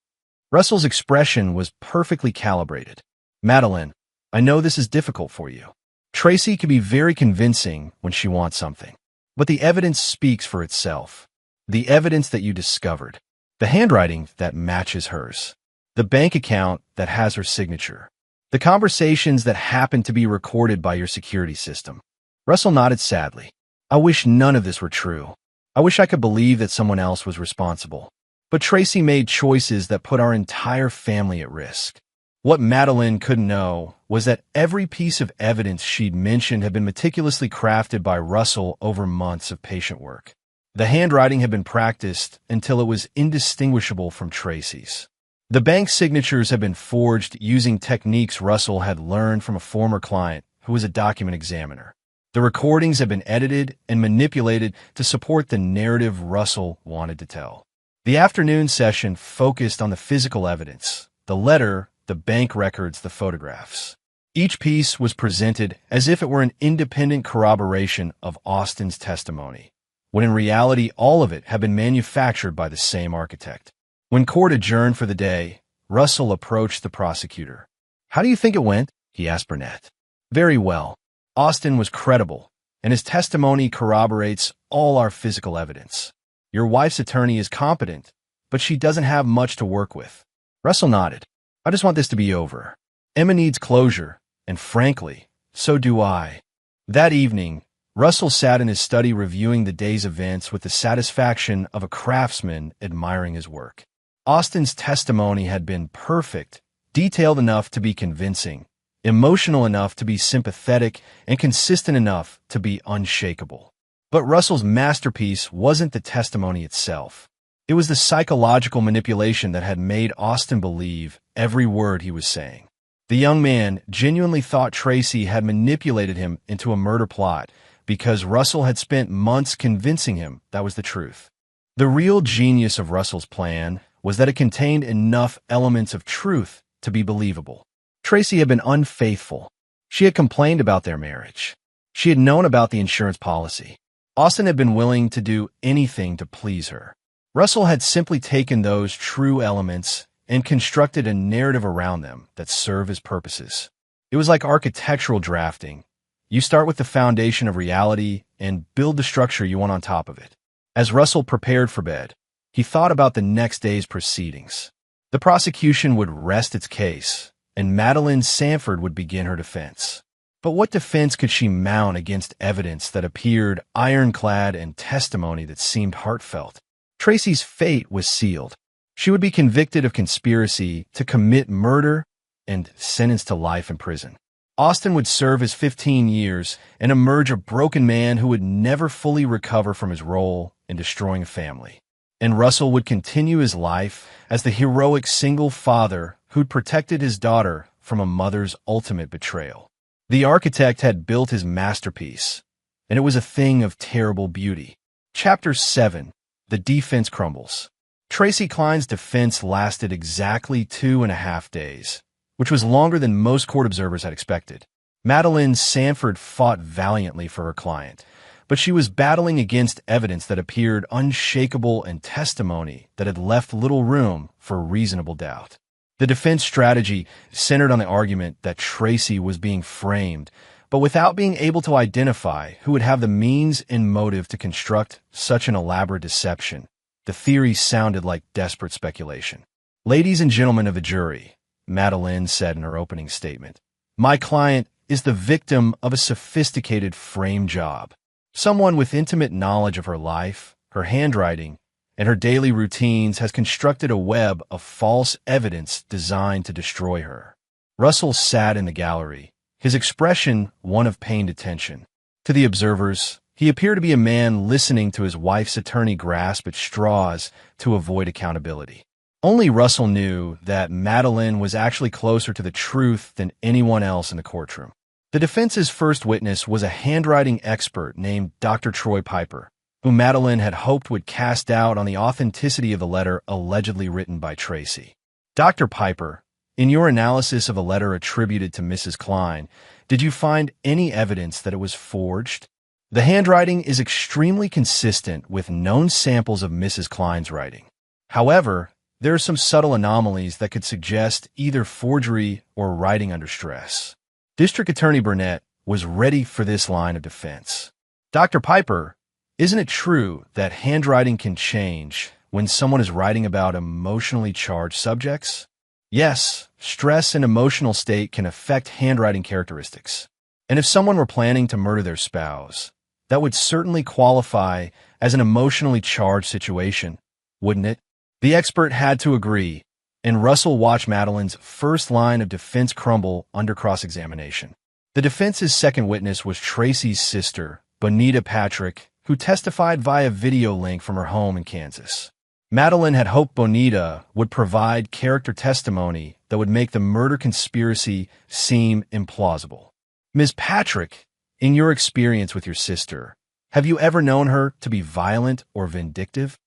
Russell's expression was perfectly calibrated. "Madeline, I know this is difficult for you. Tracy can be very convincing when she wants something, but the evidence speaks for itself. The evidence that you discovered, the handwriting that matches hers, the bank account that has her signature, the conversations that happen to be recorded by your security system." Russell nodded sadly. "I wish none of this were true. I wish I could believe that someone else was responsible. But Tracy made choices that put our entire family at risk." What Madeline couldn't know was that every piece of evidence she'd mentioned had been meticulously crafted by Russell over months of patient work. The handwriting had been practiced until it was indistinguishable from Tracy's. The bank signatures had been forged using techniques Russell had learned from a former client who was a document examiner. The recordings had been edited and manipulated to support the narrative Russell wanted to tell. The afternoon session focused on the physical evidence, the letter, the bank records, the photographs. Each piece was presented as if it were an independent corroboration of Austin's testimony, when in reality all of it had been manufactured by the same architect. When court adjourned for the day, Russell approached the prosecutor. "How do you think it went?" he asked Burnett. "Very well. Austin was credible, and his testimony corroborates all our physical evidence. Your wife's attorney is competent, but she doesn't have much to work with." Russell nodded. "I just want this to be over. Emma needs closure, and frankly, so do I." That evening, Russell sat in his study reviewing the day's events with the satisfaction of a craftsman admiring his work. Austin's testimony had been perfect, detailed enough to be convincing, emotional enough to be sympathetic, and consistent enough to be unshakable. But Russell's masterpiece wasn't the testimony itself. It was the psychological manipulation that had made Austin believe every word he was saying. The young man genuinely thought Tracy had manipulated him into a murder plot because Russell had spent months convincing him that was the truth. The real genius of Russell's plan was that it contained enough elements of truth to be believable. Tracy had been unfaithful. She had complained about their marriage. She had known about the insurance policy. Austin had been willing to do anything to please her. Russell had simply taken those true elements and constructed a narrative around them that served his purposes. It was like architectural drafting. You start with the foundation of reality and build the structure you want on top of it. As Russell prepared for bed, he thought about the next day's proceedings. The prosecution would rest its case, and Madeline Sanford would begin her defense. But what defense could she mount against evidence that appeared ironclad and testimony that seemed heartfelt? Tracy's fate was sealed. She would be convicted of conspiracy to commit murder and sentenced to life in prison. Austin would serve his 15 years and emerge a broken man who would never fully recover from his role in destroying a family. And Russell would continue his life as the heroic single father who'd protected his daughter from a mother's ultimate betrayal. The architect had built his masterpiece, and it was a thing of terrible beauty. Chapter 7. The Defense Crumbles. Tracy Klein's defense lasted exactly 2.5 days, which was longer than most court observers had expected. Madeline Sanford fought valiantly for her client, but she was battling against evidence that appeared unshakable and testimony that had left little room for reasonable doubt. The defense strategy centered on the argument that Tracy was being framed, but without being able to identify who would have the means and motive to construct such an elaborate deception. The theory sounded like desperate speculation. "Ladies and gentlemen of the jury," Madeline said in her opening statement, "my client is the victim of a sophisticated frame job. Someone with intimate knowledge of her life, her handwriting, and her daily routines has constructed a web of false evidence designed to destroy her." Russell sat in the gallery, his expression one of pained attention. To the observers, He appeared to be a man listening to his wife's attorney grasp at straws to avoid accountability. Only Russell knew that Madeline was actually closer to the truth than anyone else in the courtroom. The defense's first witness was a handwriting expert named Dr. Troy Piper, whom Madeline had hoped would cast doubt on the authenticity of the letter allegedly written by Tracy. Dr. Piper, in your analysis of a letter attributed to Mrs. Klein, did you find any evidence that it was forged? The handwriting is extremely consistent with known samples of Mrs. Klein's writing. However, there are some subtle anomalies that could suggest either forgery or writing under stress. District Attorney Burnett was ready for this line of defense. Dr. Piper, isn't it true that handwriting can change when someone is writing about emotionally charged subjects? Yes, stress and emotional state can affect handwriting characteristics. And if someone were planning to murder their spouse, that would certainly qualify as an emotionally charged situation, wouldn't it? The expert had to agree, and Russell watched Madeline's first line of defense crumble under cross-examination. The defense's second witness was Tracy's sister, Bonita Patrick, who testified via video link from her home in Kansas. Madeline had hoped Bonita would provide character testimony that would make the murder conspiracy seem implausible. Ms. Patrick, in your experience with your sister, have you ever known her to be violent or vindictive?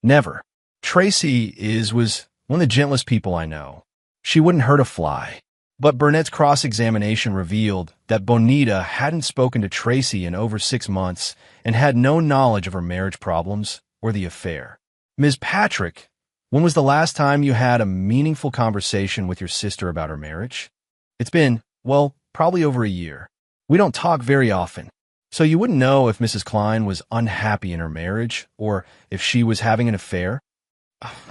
Never. Tracy was one of the gentlest people I know. She wouldn't hurt a fly. But Burnett's cross-examination revealed that Bonita hadn't spoken to Tracy in over 6 months and had no knowledge of her marriage problems or the affair. Ms. Patrick, when was the last time you had a meaningful conversation with your sister about her marriage? It's been, well, probably over a year. We don't talk very often. So you wouldn't know if Mrs. Klein was unhappy in her marriage or if she was having an affair?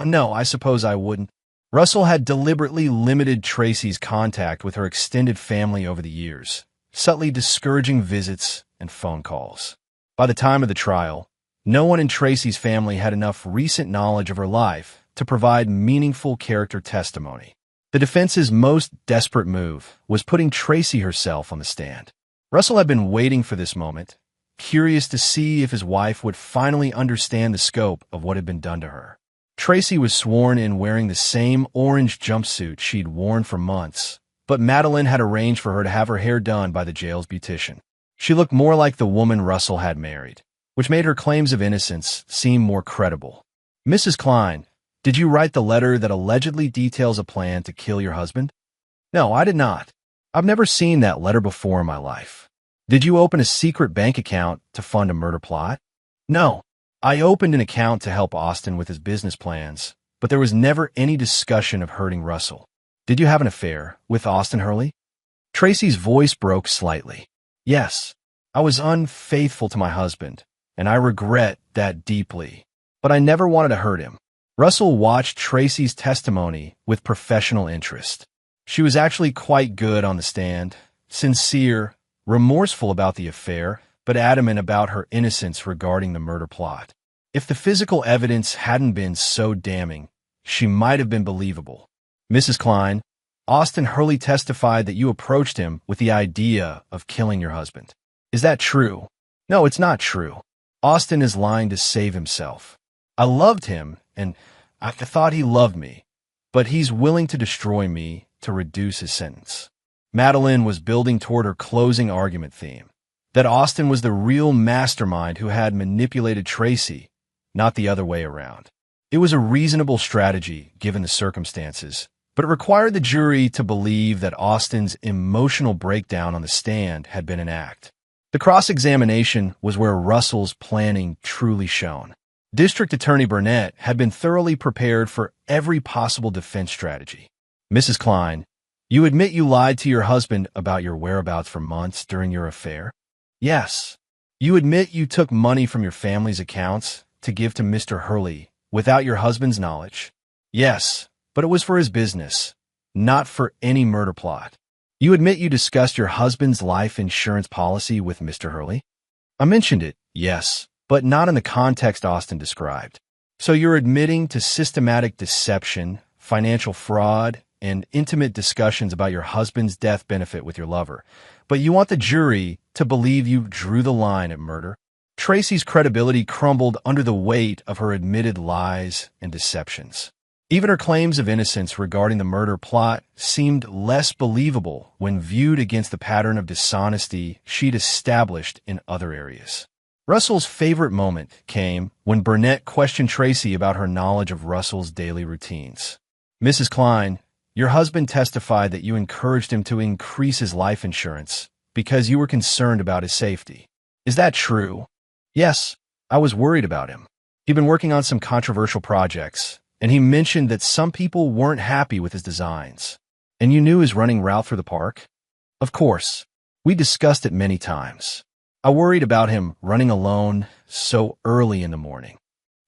No, I suppose I wouldn't. Russell had deliberately limited Tracy's contact with her extended family over the years, subtly discouraging visits and phone calls. By the time of the trial, no one in Tracy's family had enough recent knowledge of her life to provide meaningful character testimony. The defense's most desperate move was putting Tracy herself on the stand. Russell had been waiting for this moment, curious to see if his wife would finally understand the scope of what had been done to her. Tracy was sworn in wearing the same orange jumpsuit she'd worn for months, but Madeline had arranged for her to have her hair done by the jail's beautician. She looked more like the woman Russell had married, which made her claims of innocence seem more credible. Mrs. Klein, did you write the letter that allegedly details a plan to kill your husband? No, I did not. I've never seen that letter before in my life. Did you open a secret bank account to fund a murder plot? No. I opened an account to help Austin with his business plans, but there was never any discussion of hurting Russell. Did you have an affair with Austin Hurley? Tracy's voice broke slightly. Yes, I was unfaithful to my husband, and I regret that deeply, but I never wanted to hurt him. Russell watched Tracy's testimony with professional interest. She was actually quite good on the stand, sincere, remorseful about the affair, but adamant about her innocence regarding the murder plot. If the physical evidence hadn't been so damning, she might have been believable. Mrs. Klein, Austin Hurley testified that you approached him with the idea of killing your husband. Is that true? No, it's not true. Austin is lying to save himself. I loved him, and I thought he loved me, but he's willing to destroy me to reduce his sentence. Madeline was building toward her closing argument theme, that Austin was the real mastermind who had manipulated Tracy, not the other way around. It was a reasonable strategy given the circumstances, but it required the jury to believe that Austin's emotional breakdown on the stand had been an act. The cross-examination was where Russell's planning truly shone. District Attorney Burnett had been thoroughly prepared for every possible defense strategy. Mrs. Klein, you admit you lied to your husband about your whereabouts for months during your affair? Yes. You admit you took money from your family's accounts to give to Mr. Hurley without your husband's knowledge? Yes, but it was for his business, not for any murder plot. You admit you discussed your husband's life insurance policy with Mr. Hurley? I mentioned it, yes, but not in the context Austin described. So you're admitting to systematic deception, financial fraud, and intimate discussions about your husband's death benefit with your lover, but you want the jury to believe you drew the line at murder? Tracy's credibility crumbled under the weight of her admitted lies and deceptions. Even her claims of innocence regarding the murder plot seemed less believable when viewed against the pattern of dishonesty she'd established in other areas. Russell's favorite moment came when Burnett questioned Tracy about her knowledge of Russell's daily routines. "Mrs. Klein, your husband testified that you encouraged him to increase his life insurance because you were concerned about his safety. Is that true?" "Yes, I was worried about him. He'd been working on some controversial projects, and he mentioned that some people weren't happy with his designs." "And you knew he was running route through the park?" "Of course. We discussed it many times. I worried about him running alone so early in the morning."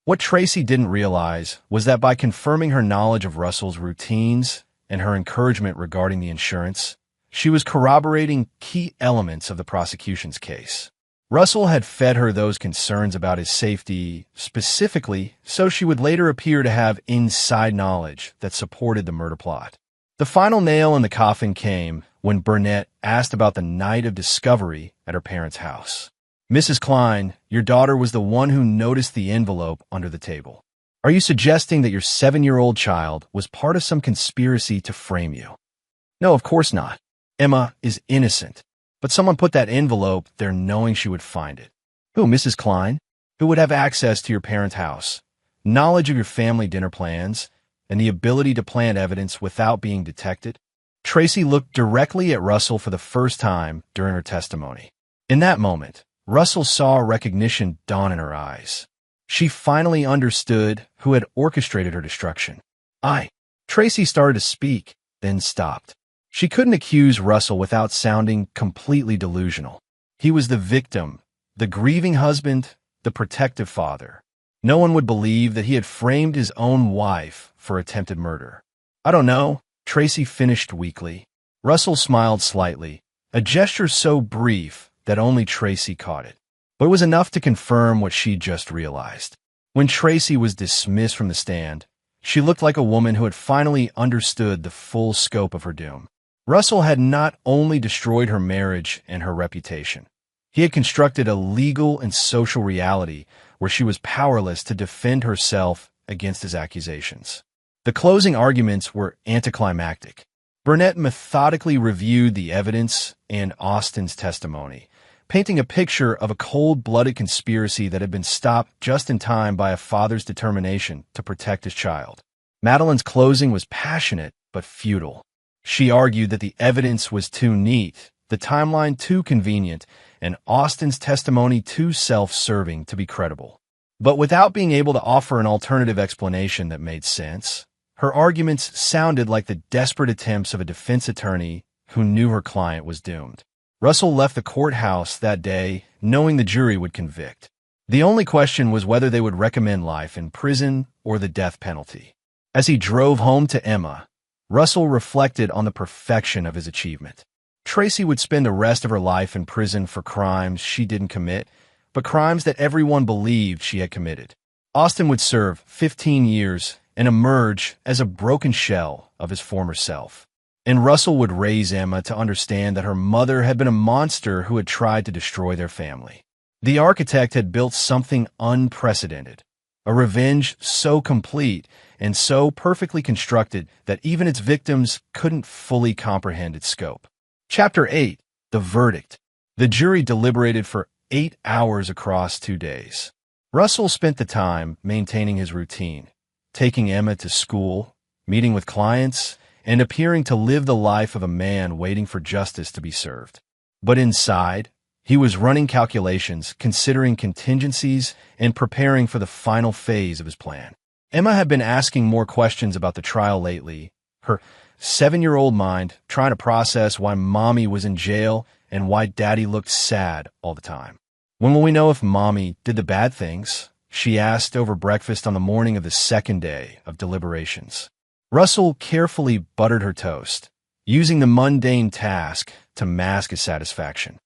What Tracy didn't realize was that by confirming her knowledge of Russell's routines and her encouragement regarding the insurance, she was corroborating key elements of the prosecution's case. Russell had fed her those concerns about his safety specifically so she would later appear to have inside knowledge that supported the murder plot. The final nail in the coffin came when Burnett asked about the night of discovery at her parents' house. "Mrs. Klein, your daughter was the one who noticed the envelope under the table. Are you suggesting that your 7-year-old child was part of some conspiracy to frame you?" "No, of course not. Emma is innocent. But someone put that envelope there knowing she would find it." "Who, Mrs. Klein? Who would have access to your parents' house, knowledge of your family dinner plans, and the ability to plant evidence without being detected?" Tracy looked directly at Russell for the first time during her testimony. In that moment, Russell saw recognition dawn in her eyes. She finally understood who had orchestrated her destruction. Tracy started to speak, then stopped. She couldn't accuse Russell without sounding completely delusional. He was the victim, the grieving husband, the protective father. No one would believe that he had framed his own wife for attempted murder. "I don't know," Tracy finished weakly. Russell smiled slightly, a gesture so brief that only Tracy caught it. But it was enough to confirm what she just realized. When Tracy was dismissed from the stand, she looked like a woman who had finally understood the full scope of her doom. Russell had not only destroyed her marriage and her reputation. He had constructed a legal and social reality where she was powerless to defend herself against his accusations. The closing arguments were anticlimactic. Burnett methodically reviewed the evidence and Austin's testimony, painting a picture of a cold-blooded conspiracy that had been stopped just in time by a father's determination to protect his child. Madeline's closing was passionate but futile. She argued that the evidence was too neat, the timeline too convenient, and Austin's testimony too self-serving to be credible. But without being able to offer an alternative explanation that made sense, her arguments sounded like the desperate attempts of a defense attorney who knew her client was doomed. Russell left the courthouse that day knowing the jury would convict. The only question was whether they would recommend life in prison or the death penalty. As he drove home to Emma, Russell reflected on the perfection of his achievement. Tracy would spend the rest of her life in prison for crimes she didn't commit, but crimes that everyone believed she had committed. Austin would serve 15 years and emerge as a broken shell of his former self. And Russell would raise Emma to understand that her mother had been a monster who had tried to destroy their family. The architect had built something unprecedented, a revenge so complete and so perfectly constructed that even its victims couldn't fully comprehend its scope. Chapter 8. The Verdict. The jury deliberated for 8 hours across 2 days. Russell spent the time maintaining his routine, taking Emma to school, meeting with clients, and appearing to live the life of a man waiting for justice to be served. But inside, he was running calculations, considering contingencies, and preparing for the final phase of his plan. Emma had been asking more questions about the trial lately, her 7-year-old mind trying to process why Mommy was in jail and why Daddy looked sad all the time. "When will we know if Mommy did the bad things?" she asked over breakfast on the morning of the second day of deliberations. Russell carefully buttered her toast, using the mundane task to mask his satisfaction.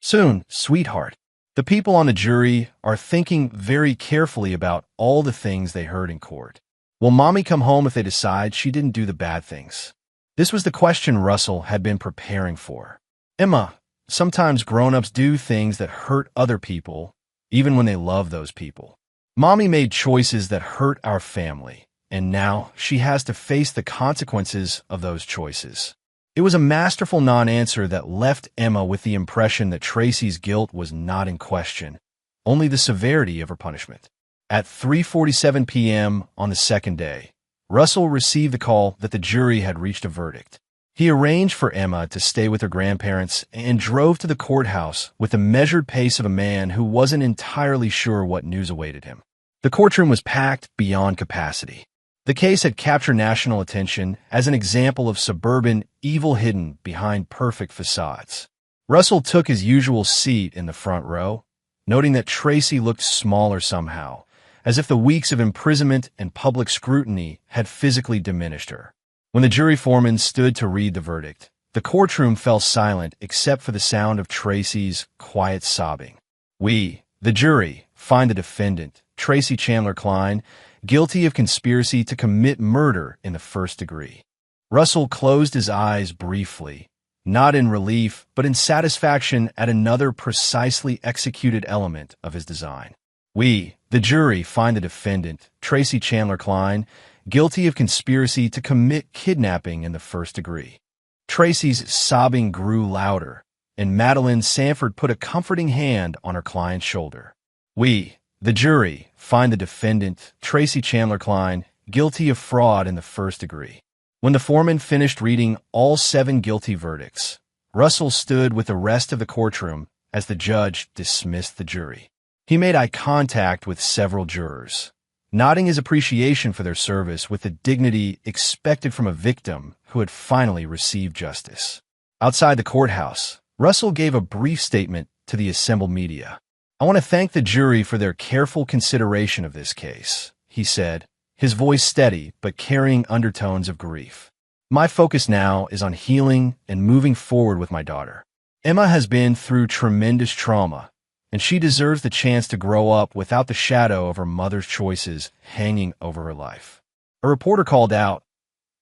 "Soon, sweetheart. The people on the jury are thinking very carefully about all the things they heard in court. Will Mommy come home if they decide she didn't do the bad things?" This was the question Russell had been preparing for. "Emma, sometimes grown-ups do things that hurt other people even when they love those people. Mommy made choices that hurt our family, and now she has to face the consequences of those choices. It was a masterful non-answer that left Emma with the impression that Tracy's guilt was not in question, only the severity of her punishment. At 3:47 p.m. on the second day, Russell received the call that the jury had reached a verdict. He arranged for Emma to stay with her grandparents and drove to the courthouse with the measured pace of a man who wasn't entirely sure what news awaited him. The courtroom was packed beyond capacity. The case had captured national attention as an example of suburban evil hidden behind perfect facades. Russell took his usual seat in the front row, noting that Tracy looked smaller somehow, as if the weeks of imprisonment and public scrutiny had physically diminished her. When the jury foreman stood to read the verdict, the courtroom fell silent except for the sound of Tracy's quiet sobbing. "We, the jury, find the defendant, Tracy Chandler Klein, guilty of conspiracy to commit murder in the first degree." Russell closed his eyes briefly, not in relief, but in satisfaction at another precisely executed element of his design. "We, the jury, find the defendant, Tracy Chandler Klein, guilty of conspiracy to commit kidnapping in the first degree." Tracy's sobbing grew louder, and Madeline Sanford put a comforting hand on her client's shoulder. "We, the jury, find the defendant, Tracy Chandler Klein, guilty of fraud in the first degree." When the foreman finished reading all 7 guilty verdicts, Russell stood with the rest of the courtroom as the judge dismissed the jury. He made eye contact with several jurors, nodding his appreciation for their service with the dignity expected from a victim who had finally received justice. Outside the courthouse, Russell gave a brief statement to the assembled media. "I want to thank the jury for their careful consideration of this case," he said, his voice steady but carrying undertones of grief. "My focus now is on healing and moving forward with my daughter. Emma has been through tremendous trauma, and she deserves the chance to grow up without the shadow of her mother's choices hanging over her life." A reporter called out,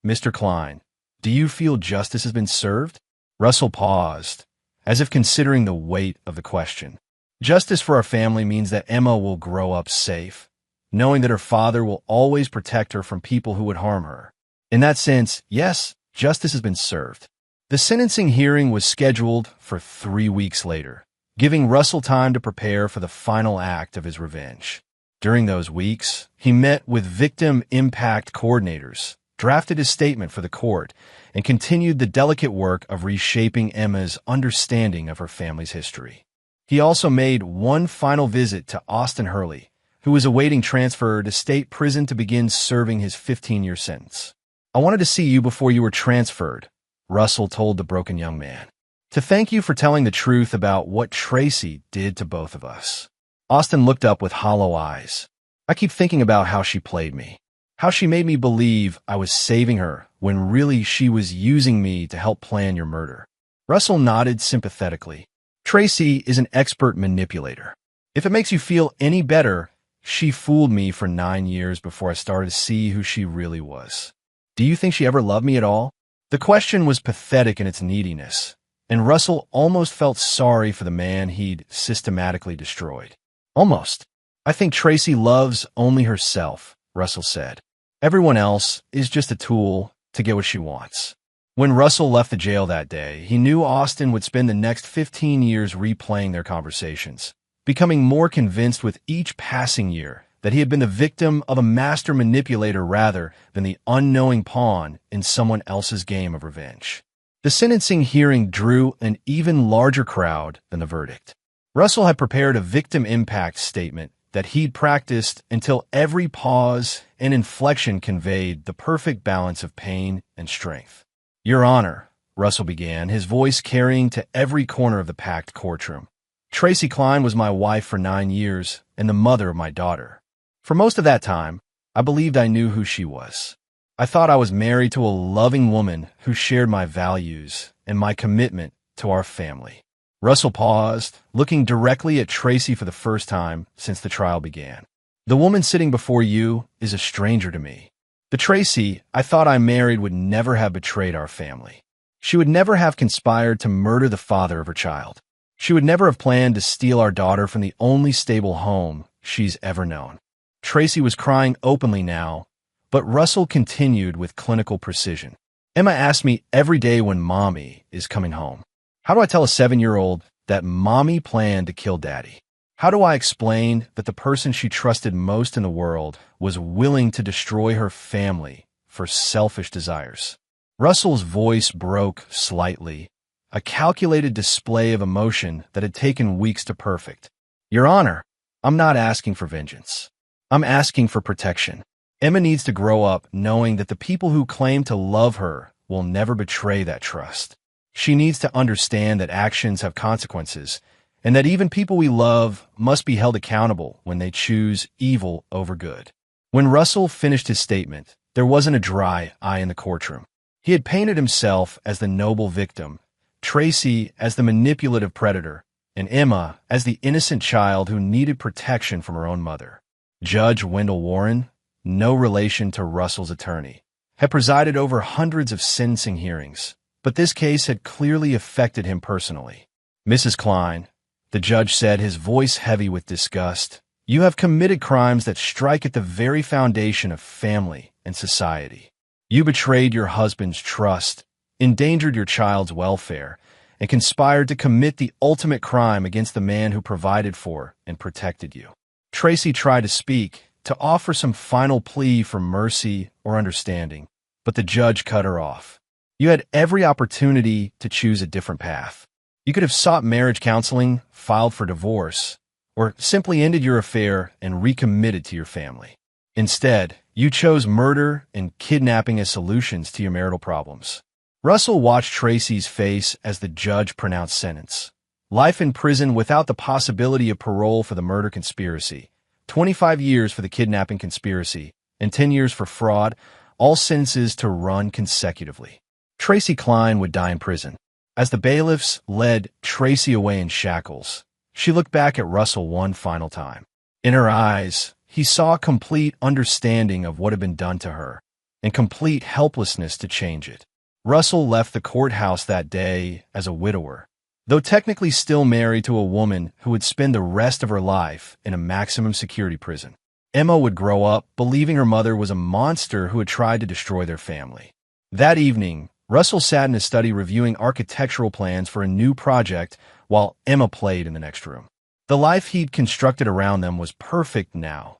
"Mr. Klein, do you feel justice has been served?" Russell paused, as if considering the weight of the question. "Justice for our family means that Emma will grow up safe, knowing that her father will always protect her from people who would harm her. In that sense, yes, justice has been served." The sentencing hearing was scheduled for 3 weeks later, giving Russell time to prepare for the final act of his revenge. During those weeks, he met with victim impact coordinators, drafted his statement for the court, and continued the delicate work of reshaping Emma's understanding of her family's history. He also made one final visit to Austin Hurley, who was awaiting transfer to state prison to begin serving his 15-year sentence. "I wanted to see you before you were transferred," Russell told the broken young man, "to thank you for telling the truth about what Tracy did to both of us." Austin looked up with hollow eyes. "I keep thinking about how she played me, how she made me believe I was saving her when really she was using me to help plan your murder." Russell nodded sympathetically. "Tracy is an expert manipulator. If it makes you feel any better, she fooled me for 9 years before I started to see who she really was. Do you think she ever loved me at all?" The question was pathetic in its neediness, and Russell almost felt sorry for the man he'd systematically destroyed. "Almost. I think Tracy loves only herself," Russell said. "Everyone else is just a tool to get what she wants." When Russell left the jail that day, he knew Austin would spend the next 15 years replaying their conversations, becoming more convinced with each passing year that he had been the victim of a master manipulator rather than the unknowing pawn in someone else's game of revenge. The sentencing hearing drew an even larger crowd than the verdict. Russell had prepared a victim impact statement that he'd practiced until every pause and inflection conveyed the perfect balance of pain and strength. "Your Honor," Russell began, his voice carrying to every corner of the packed courtroom, "Tracy Klein was my wife for 9 years and the mother of my daughter. For most of that time, I believed I knew who she was. I thought I was married to a loving woman who shared my values and my commitment to our family." Russell paused, looking directly at Tracy for the first time since the trial began. "The woman sitting before you is a stranger to me. The Tracy I thought I married would never have betrayed our family. She would never have conspired to murder the father of her child. She would never have planned to steal our daughter from the only stable home she's ever known. Tracy was crying openly now, but Russell continued with clinical precision. Emma asked me every day when Mommy is coming home. How do I tell a 7-year-old that Mommy planned to kill Daddy? How do I explain that the person she trusted most in the world was willing to destroy her family for selfish desires? Russell's voice broke slightly, a calculated display of emotion that had taken weeks to perfect. Your Honor, I'm not asking for vengeance. I'm asking for protection. Emma needs to grow up knowing that the people who claim to love her will never betray that trust. She needs to understand that actions have consequences, and that even people we love must be held accountable when they choose evil over good. When Russell finished his statement, there wasn't a dry eye in the courtroom. He had painted himself as the noble victim, Tracy as the manipulative predator, and Emma as the innocent child who needed protection from her own mother. Judge Wendell Warren, no relation to Russell's attorney, had presided over hundreds of sentencing hearings, but this case had clearly affected him personally. Mrs. Klein, the judge said, his voice heavy with disgust, you have committed crimes that strike at the very foundation of family and society. You betrayed your husband's trust, endangered your child's welfare, and conspired to commit the ultimate crime against the man who provided for and protected you. Tracy tried to speak, to offer some final plea for mercy or understanding, but the judge cut her off. You had every opportunity to choose a different path. You could have sought marriage counseling, filed for divorce, or simply ended your affair and recommitted to your family. Instead, you chose murder and kidnapping as solutions to your marital problems. Russell watched Tracy's face as the judge pronounced sentence. Life in prison without the possibility of parole for the murder conspiracy, 25 years for the kidnapping conspiracy, and 10 years for fraud, all sentences to run consecutively. Tracy Klein would die in prison. As the bailiffs led Tracy away in shackles, she looked back at Russell one final time. In her eyes, he saw complete understanding of what had been done to her, and complete helplessness to change it. Russell left the courthouse that day as a widower, though technically still married to a woman who would spend the rest of her life in a maximum security prison. Emma would grow up believing her mother was a monster who had tried to destroy their family. That evening, Russell sat in his study reviewing architectural plans for a new project while Emma played in the next room. The life he'd constructed around them was perfect now.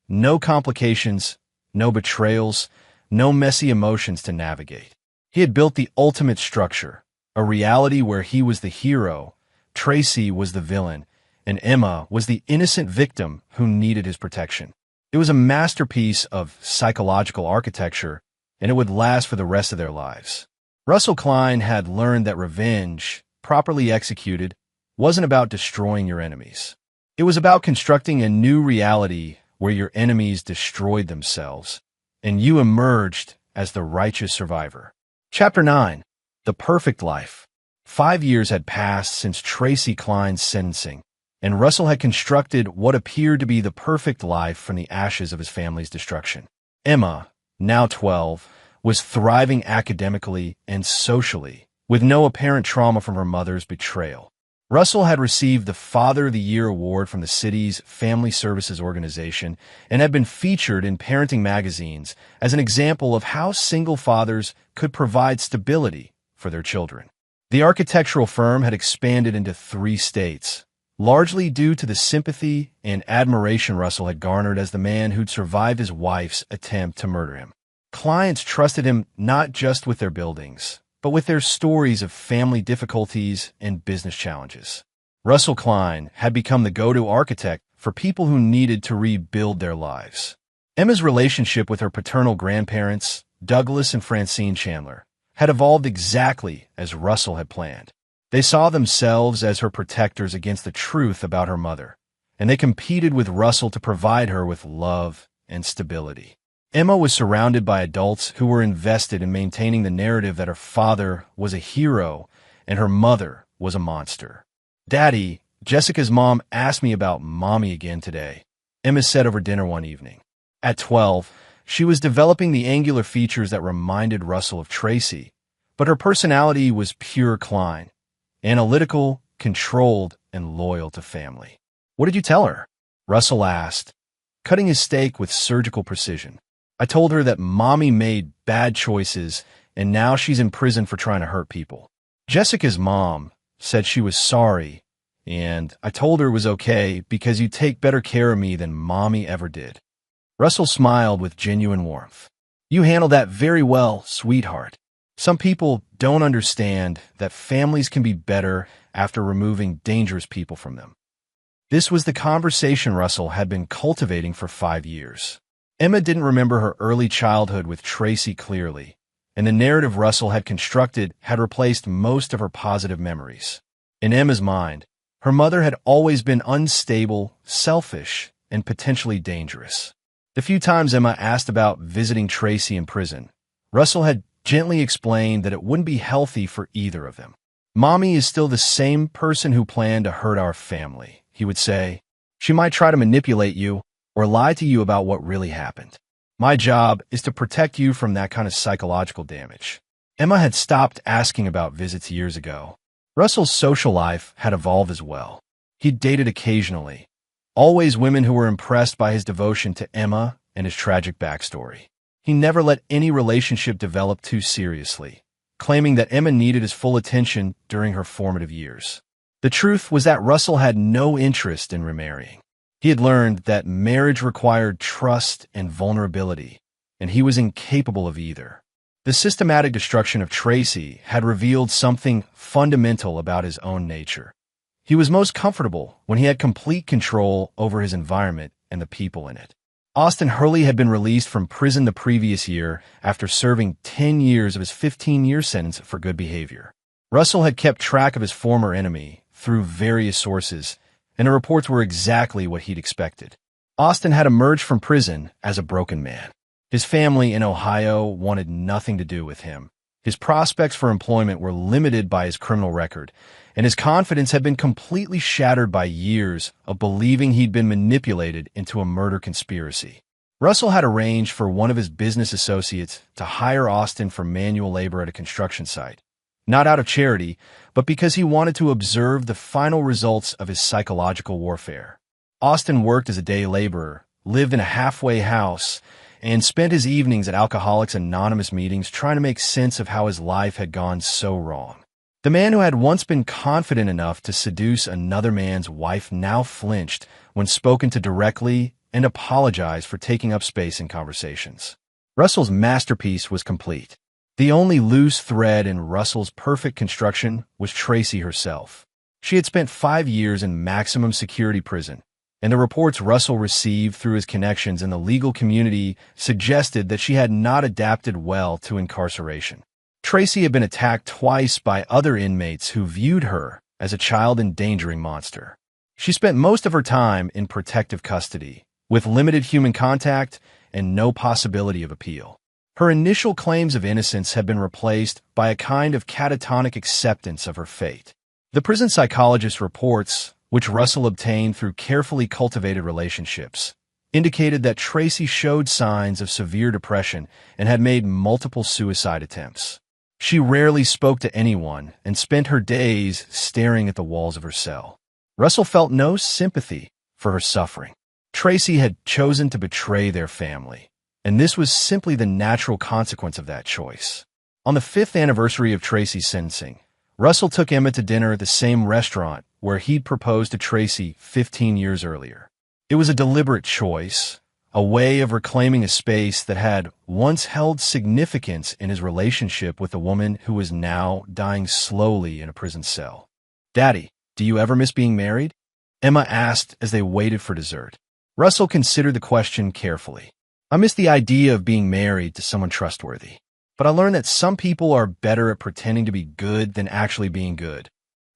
No complications, no betrayals, no messy emotions to navigate. He had built the ultimate structure, a reality where he was the hero, Tracy was the villain, and Emma was the innocent victim who needed his protection. It was a masterpiece of psychological architecture, and it would last for the rest of their lives. Russell Klein had learned that revenge, properly executed, wasn't about destroying your enemies. It was about constructing a new reality where your enemies destroyed themselves, and you emerged as the righteous survivor. Chapter 9. The Perfect Life. 5 years had passed since Tracy Klein's sentencing, and Russell had constructed what appeared to be the perfect life from the ashes of his family's destruction. Emma, now 12, was thriving academically and socially, with no apparent trauma from her mother's betrayal. Russell had received the Father of the Year award from the city's Family Services Organization and had been featured in parenting magazines as an example of how single fathers could provide stability for their children. The architectural firm had expanded into 3 states, largely due to the sympathy and admiration Russell had garnered as the man who'd survived his wife's attempt to murder him. Clients trusted him not just with their buildings, but with their stories of family difficulties and business challenges. Russell Klein had become the go-to architect for people who needed to rebuild their lives. Emma's relationship with her paternal grandparents, Douglas and Francine Chandler, had evolved exactly as Russell had planned. They saw themselves as her protectors against the truth about her mother, and they competed with Russell to provide her with love and stability. Emma was surrounded by adults who were invested in maintaining the narrative that her father was a hero and her mother was a monster. "Daddy, Jessica's mom asked me about Mommy again today," Emma said over dinner one evening. At 12, she was developing the angular features that reminded Russell of Tracy, but her personality was pure Klein, analytical, controlled, and loyal to family. What did you tell her? Russell asked, cutting his steak with surgical precision. I told her that Mommy made bad choices and now she's in prison for trying to hurt people. Jessica's mom said she was sorry, and I told her it was okay because you take better care of me than Mommy ever did. Russell smiled with genuine warmth. You handled that very well, sweetheart. Some people don't understand that families can be better after removing dangerous people from them. This was the conversation Russell had been cultivating for 5 years. Emma didn't remember her early childhood with Tracy clearly, and the narrative Russell had constructed had replaced most of her positive memories. In Emma's mind, her mother had always been unstable, selfish, and potentially dangerous. The few times Emma asked about visiting Tracy in prison, Russell had gently explained that it wouldn't be healthy for either of them. Mommy is still the same person who planned to hurt our family, he would say. She might try to manipulate you or lie to you about what really happened. My job is to protect you from that kind of psychological damage. Emma had stopped asking about visits years ago. Russell's social life had evolved as well. He'd dated occasionally, always women who were impressed by his devotion to Emma and his tragic backstory. He never let any relationship develop too seriously, claiming that Emma needed his full attention during her formative years. The truth was that Russell had no interest in remarrying. He had learned that marriage required trust and vulnerability, and he was incapable of either. The systematic destruction of Tracy had revealed something fundamental about his own nature. He was most comfortable when he had complete control over his environment and the people in it. Austin Hurley had been released from prison the previous year after serving 10 years of his 15-year sentence for good behavior. Russell had kept track of his former enemy through various sources, and the reports were exactly what he'd expected. Austin had emerged from prison as a broken man. His family in Ohio wanted nothing to do with him. His prospects for employment were limited by his criminal record, and his confidence had been completely shattered by years of believing he'd been manipulated into a murder conspiracy. Russell had arranged for one of his business associates to hire Austin for manual labor at a construction site, not out of charity, but because he wanted to observe the final results of his psychological warfare. Austin worked as a day laborer, lived in a halfway house, and spent his evenings at Alcoholics Anonymous meetings trying to make sense of how his life had gone so wrong. The man who had once been confident enough to seduce another man's wife now flinched when spoken to directly and apologized for taking up space in conversations. Russell's masterpiece was complete. The only loose thread in Russell's perfect construction was Tracy herself. She had spent 5 years in maximum security prison, and the reports Russell received through his connections in the legal community suggested that she had not adapted well to incarceration. Tracy had been attacked twice by other inmates who viewed her as a child-endangering monster. She spent most of her time in protective custody, with limited human contact and no possibility of appeal. Her initial claims of innocence had been replaced by a kind of catatonic acceptance of her fate. The prison psychologist's reports, which Russell obtained through carefully cultivated relationships, indicated that Tracy showed signs of severe depression and had made multiple suicide attempts. She rarely spoke to anyone and spent her days staring at the walls of her cell. Russell felt no sympathy for her suffering. Tracy had chosen to betray their family, and this was simply the natural consequence of that choice. On the 5th anniversary of Tracy's sentencing, Russell took Emma to dinner at the same restaurant where he'd proposed to Tracy 15 years earlier. It was a deliberate choice, a way of reclaiming a space that had once held significance in his relationship with a woman who was now dying slowly in a prison cell. "Daddy, do you ever miss being married?" Emma asked as they waited for dessert. Russell considered the question carefully. "I miss the idea of being married to someone trustworthy, but I learned that some people are better at pretending to be good than actually being good.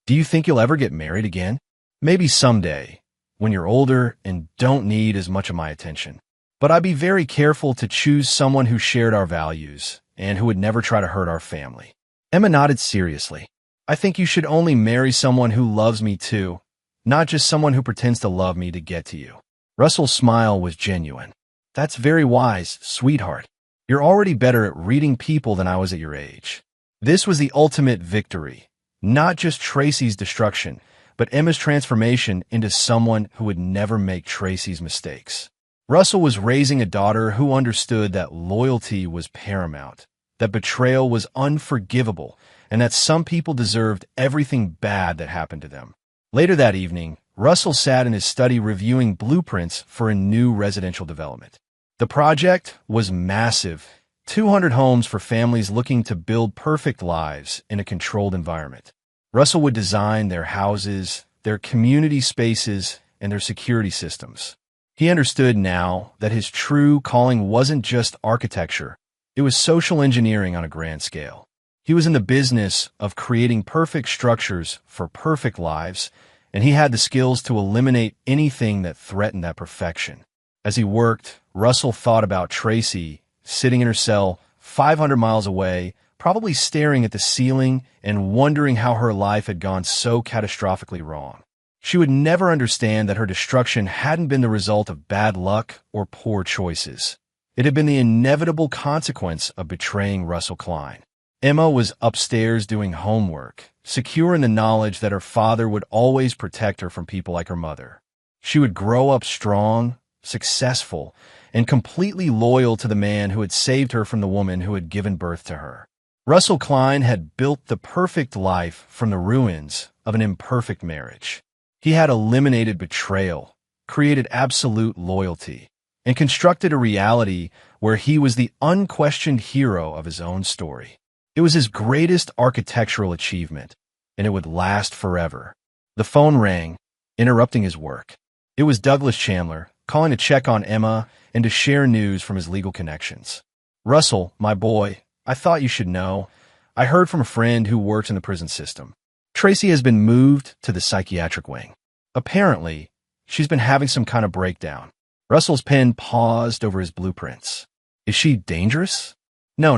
Do you think you'll ever get married again?" "Maybe someday, when you're older and don't need as much of my attention. But I'd be very careful to choose someone who shared our values and who would never try to hurt our family." Emma nodded seriously. "I think you should only marry someone who loves me too, not just someone who pretends to love me to get to you." Russell's smile was genuine. "That's very wise, sweetheart. You're already better at reading people than I was at your age." This was the ultimate victory, not just Tracy's destruction, but Emma's transformation into someone who would never make Tracy's mistakes. Russell was raising a daughter who understood that loyalty was paramount, that betrayal was unforgivable, and that some people deserved everything bad that happened to them. Later that evening, Russell sat in his study reviewing blueprints for a new residential development. The project was massive, 200 homes for families looking to build perfect lives in a controlled environment. Russell would design their houses, their community spaces, and their security systems. He understood now that his true calling wasn't just architecture, it was social engineering on a grand scale. He was in the business of creating perfect structures for perfect lives, and he had the skills to eliminate anything that threatened that perfection. As he worked, Russell thought about Tracy, sitting in her cell 500 miles away, probably staring at the ceiling and wondering how her life had gone so catastrophically wrong. She would never understand that her destruction hadn't been the result of bad luck or poor choices. It had been the inevitable consequence of betraying Russell Klein. Emma was upstairs doing homework, secure in the knowledge that her father would always protect her from people like her mother. She would grow up strong, successful, and completely loyal to the man who had saved her from the woman who had given birth to her. Russell Klein had built the perfect life from the ruins of an imperfect marriage. He had eliminated betrayal, created absolute loyalty, and constructed a reality where he was the unquestioned hero of his own story. It was his greatest architectural achievement, and it would last forever. The phone rang, interrupting his work. It was Douglas Chandler, calling to check on Emma and to share news from his legal connections. "Russell, my boy, I thought you should know. I heard from a friend who works in the prison system. Tracy has been moved to the psychiatric wing. Apparently, she's been having some kind of breakdown." Russell's pen paused over his blueprints. "Is she dangerous?" No,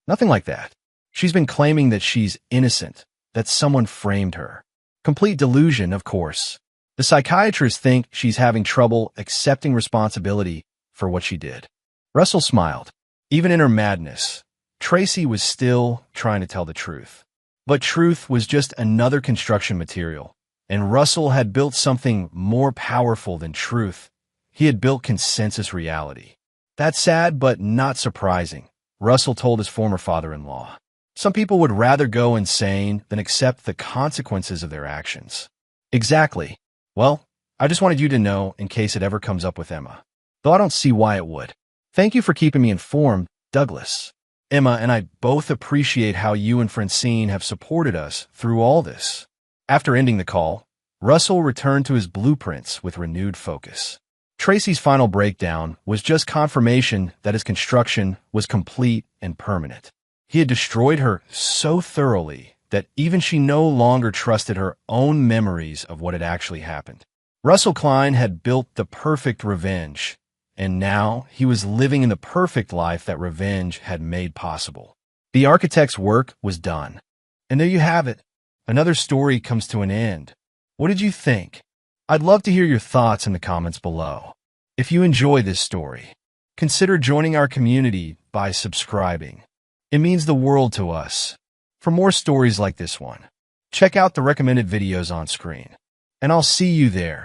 nothing like that. She's been claiming that she's innocent, that someone framed her. Complete delusion, of course. The psychiatrists think she's having trouble accepting responsibility for what she did." Russell smiled. Even in her madness, Tracy was still trying to tell the truth. But truth was just another construction material, and Russell had built something more powerful than truth. He had built consensus reality. That's sad, but not surprising, Russell told his former father-in-law. Some people would rather go insane than accept the consequences of their actions. Exactly. Well, I just wanted you to know in case it ever comes up with Emma. Though I don't see why it would. Thank you for keeping me informed, Douglas. Emma and I both appreciate how you and Francine have supported us through all this. After ending the call, Russell returned to his blueprints with renewed focus. Tracy's final breakdown was just confirmation that his construction was complete and permanent. He had destroyed her so thoroughly that even she no longer trusted her own memories of what had actually happened. Russell Klein had built the perfect revenge, and now he was living in the perfect life that revenge had made possible. The architect's work was done. And there you have it. Another story comes to an end. What did you think? I'd love to hear your thoughts in the comments below. If you enjoy this story, consider joining our community by subscribing. It means the world to us. For more stories like this one, check out the recommended videos on screen, and I'll see you there.